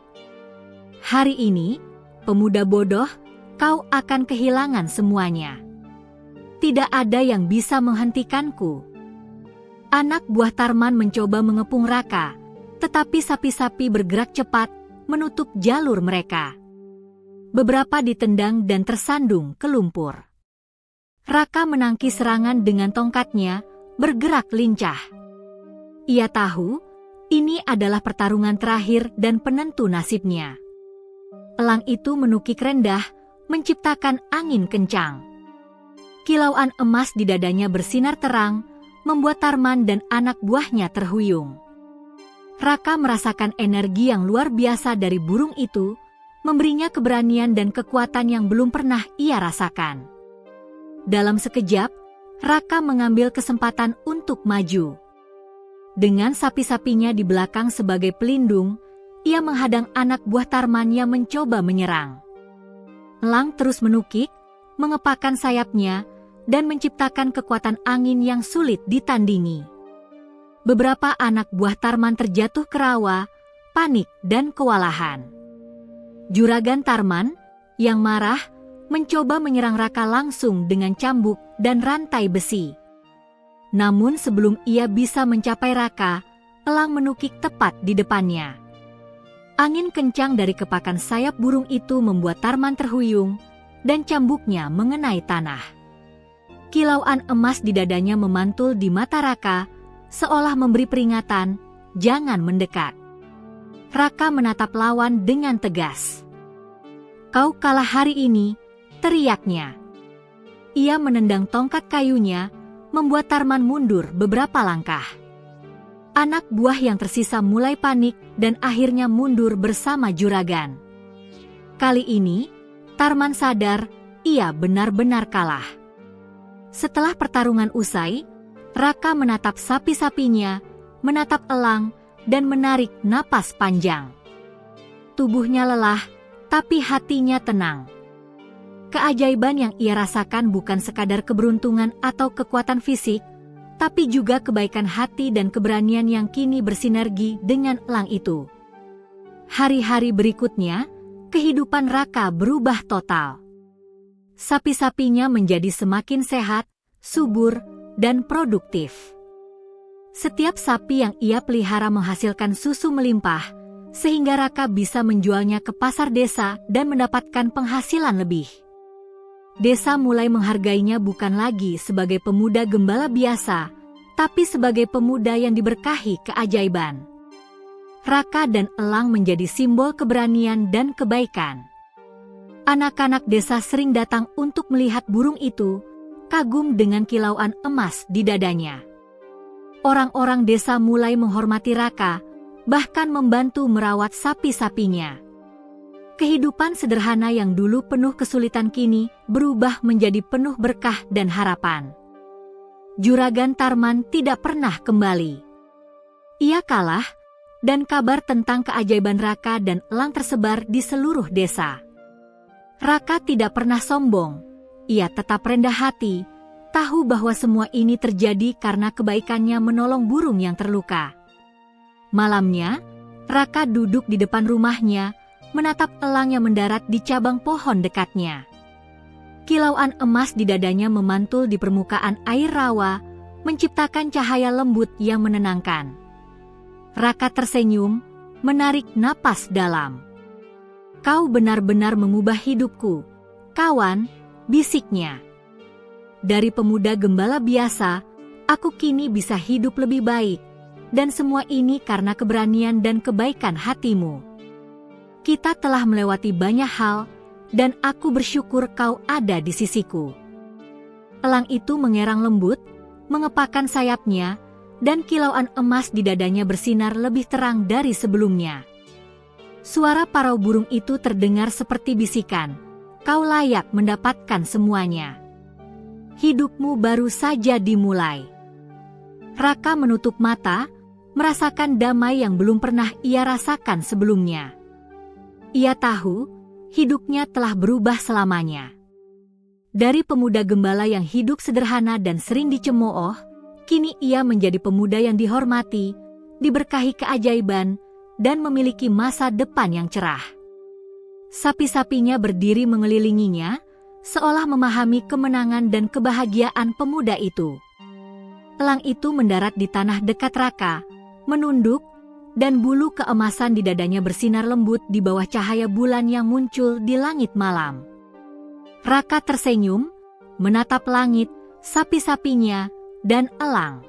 "Hari ini, pemuda bodoh, kau akan kehilangan semuanya. Tidak ada yang bisa menghentikanku." Anak buah Tarman mencoba mengepung Raka, tetapi sapi-sapi bergerak cepat, menutup jalur mereka. Beberapa ditendang dan tersandung ke lumpur. Raka menangkis serangan dengan tongkatnya, bergerak lincah. Ia tahu, ini adalah pertarungan terakhir dan penentu nasibnya. Elang itu menukik rendah, menciptakan angin kencang. Kilauan emas di dadanya bersinar terang, membuat Tarman dan anak buahnya terhuyung. Raka merasakan energi yang luar biasa dari burung itu, memberinya keberanian dan kekuatan yang belum pernah ia rasakan. Dalam sekejap, Raka mengambil kesempatan untuk maju. Dengan sapi-sapinya di belakang sebagai pelindung, ia menghadang anak buah Tarman yang mencoba menyerang. Elang terus menukik, mengepakkan sayapnya, dan menciptakan kekuatan angin yang sulit ditandingi. Beberapa anak buah Tarman terjatuh ke rawa, panik dan kewalahan. Juragan Tarman, yang marah, mencoba menyerang Raka langsung dengan cambuk dan rantai besi. Namun sebelum ia bisa mencapai Raka, elang menukik tepat di depannya. Angin kencang dari kepakan sayap burung itu membuat Tarman terhuyung, dan cambuknya mengenai tanah. Kilauan emas di dadanya memantul di mata Raka, seolah memberi peringatan, jangan mendekat. Raka menatap lawan dengan tegas. "Kau kalah hari ini," teriaknya. Ia menendang tongkat kayunya, membuat Tarman mundur beberapa langkah. Anak buah yang tersisa mulai panik dan akhirnya mundur bersama juragan. Kali ini, Tarman sadar ia benar-benar kalah. Setelah pertarungan usai, Raka menatap sapi-sapinya, menatap elang, dan menarik napas panjang. Tubuhnya lelah, tapi hatinya tenang. Keajaiban yang ia rasakan bukan sekadar keberuntungan atau kekuatan fisik, tapi juga kebaikan hati dan keberanian yang kini bersinergi dengan elang itu. Hari-hari berikutnya, kehidupan Raka berubah total. Sapi-sapinya menjadi semakin sehat, subur, dan produktif. Setiap sapi yang ia pelihara menghasilkan susu melimpah, sehingga Raka bisa menjualnya ke pasar desa dan mendapatkan penghasilan lebih. Desa mulai menghargainya bukan lagi sebagai pemuda gembala biasa, tapi sebagai pemuda yang diberkahi keajaiban. Raka dan elang menjadi simbol keberanian dan kebaikan. Anak-anak desa sering datang untuk melihat burung itu, kagum dengan kilauan emas di dadanya. Orang-orang desa mulai menghormati Raka, bahkan membantu merawat sapi-sapinya. Kehidupan sederhana yang dulu penuh kesulitan kini berubah menjadi penuh berkah dan harapan. Juragan Tarman tidak pernah kembali. Ia kalah, dan kabar tentang keajaiban Raka dan elang tersebar di seluruh desa. Raka tidak pernah sombong, ia tetap rendah hati, tahu bahwa semua ini terjadi karena kebaikannya menolong burung yang terluka. Malamnya, Raka duduk di depan rumahnya, menatap elang yang mendarat di cabang pohon dekatnya. Kilauan emas di dadanya memantul di permukaan air rawa, menciptakan cahaya lembut yang menenangkan. Raka tersenyum, menarik napas dalam. "Kau benar-benar mengubah hidupku, kawan," bisiknya. "Dari pemuda gembala biasa, aku kini bisa hidup lebih baik, dan semua ini karena keberanian dan kebaikan hatimu. Kita telah melewati banyak hal, dan aku bersyukur kau ada di sisiku." Elang itu mengerang lembut, mengepakkan sayapnya, dan kilauan emas di dadanya bersinar lebih terang dari sebelumnya. Suara parau burung itu terdengar seperti bisikan, "Kau layak mendapatkan semuanya. Hidupmu baru saja dimulai." Raka menutup mata, merasakan damai yang belum pernah ia rasakan sebelumnya. Ia tahu, hidupnya telah berubah selamanya. Dari pemuda gembala yang hidup sederhana dan sering dicemooh, kini ia menjadi pemuda yang dihormati, diberkahi keajaiban, dan memiliki masa depan yang cerah. Sapi-sapinya berdiri mengelilinginya, seolah memahami kemenangan dan kebahagiaan pemuda itu. Elang itu mendarat di tanah dekat Raka, menunduk, dan bulu keemasan di dadanya bersinar lembut di bawah cahaya bulan yang muncul di langit malam. Raka tersenyum, menatap langit, sapi-sapinya, dan elang.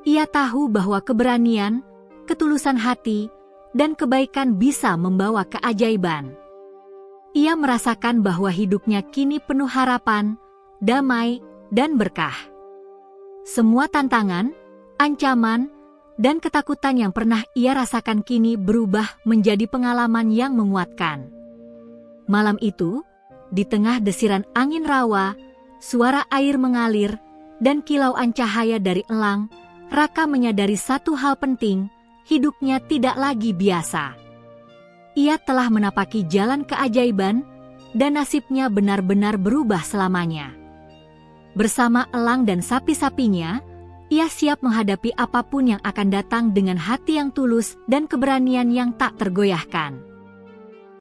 Ia tahu bahwa keberanian, ketulusan hati, dan kebaikan bisa membawa keajaiban. Ia merasakan bahwa hidupnya kini penuh harapan, damai, dan berkah. Semua tantangan, ancaman, dan ketakutan yang pernah ia rasakan kini berubah menjadi pengalaman yang menguatkan. Malam itu, di tengah desiran angin rawa, suara air mengalir, dan kilauan cahaya dari elang, Raka menyadari satu hal penting, hidupnya tidak lagi biasa. Ia telah menapaki jalan keajaiban, dan nasibnya benar-benar berubah selamanya. Bersama elang dan sapi-sapinya, ia siap menghadapi apapun yang akan datang dengan hati yang tulus dan keberanian yang tak tergoyahkan.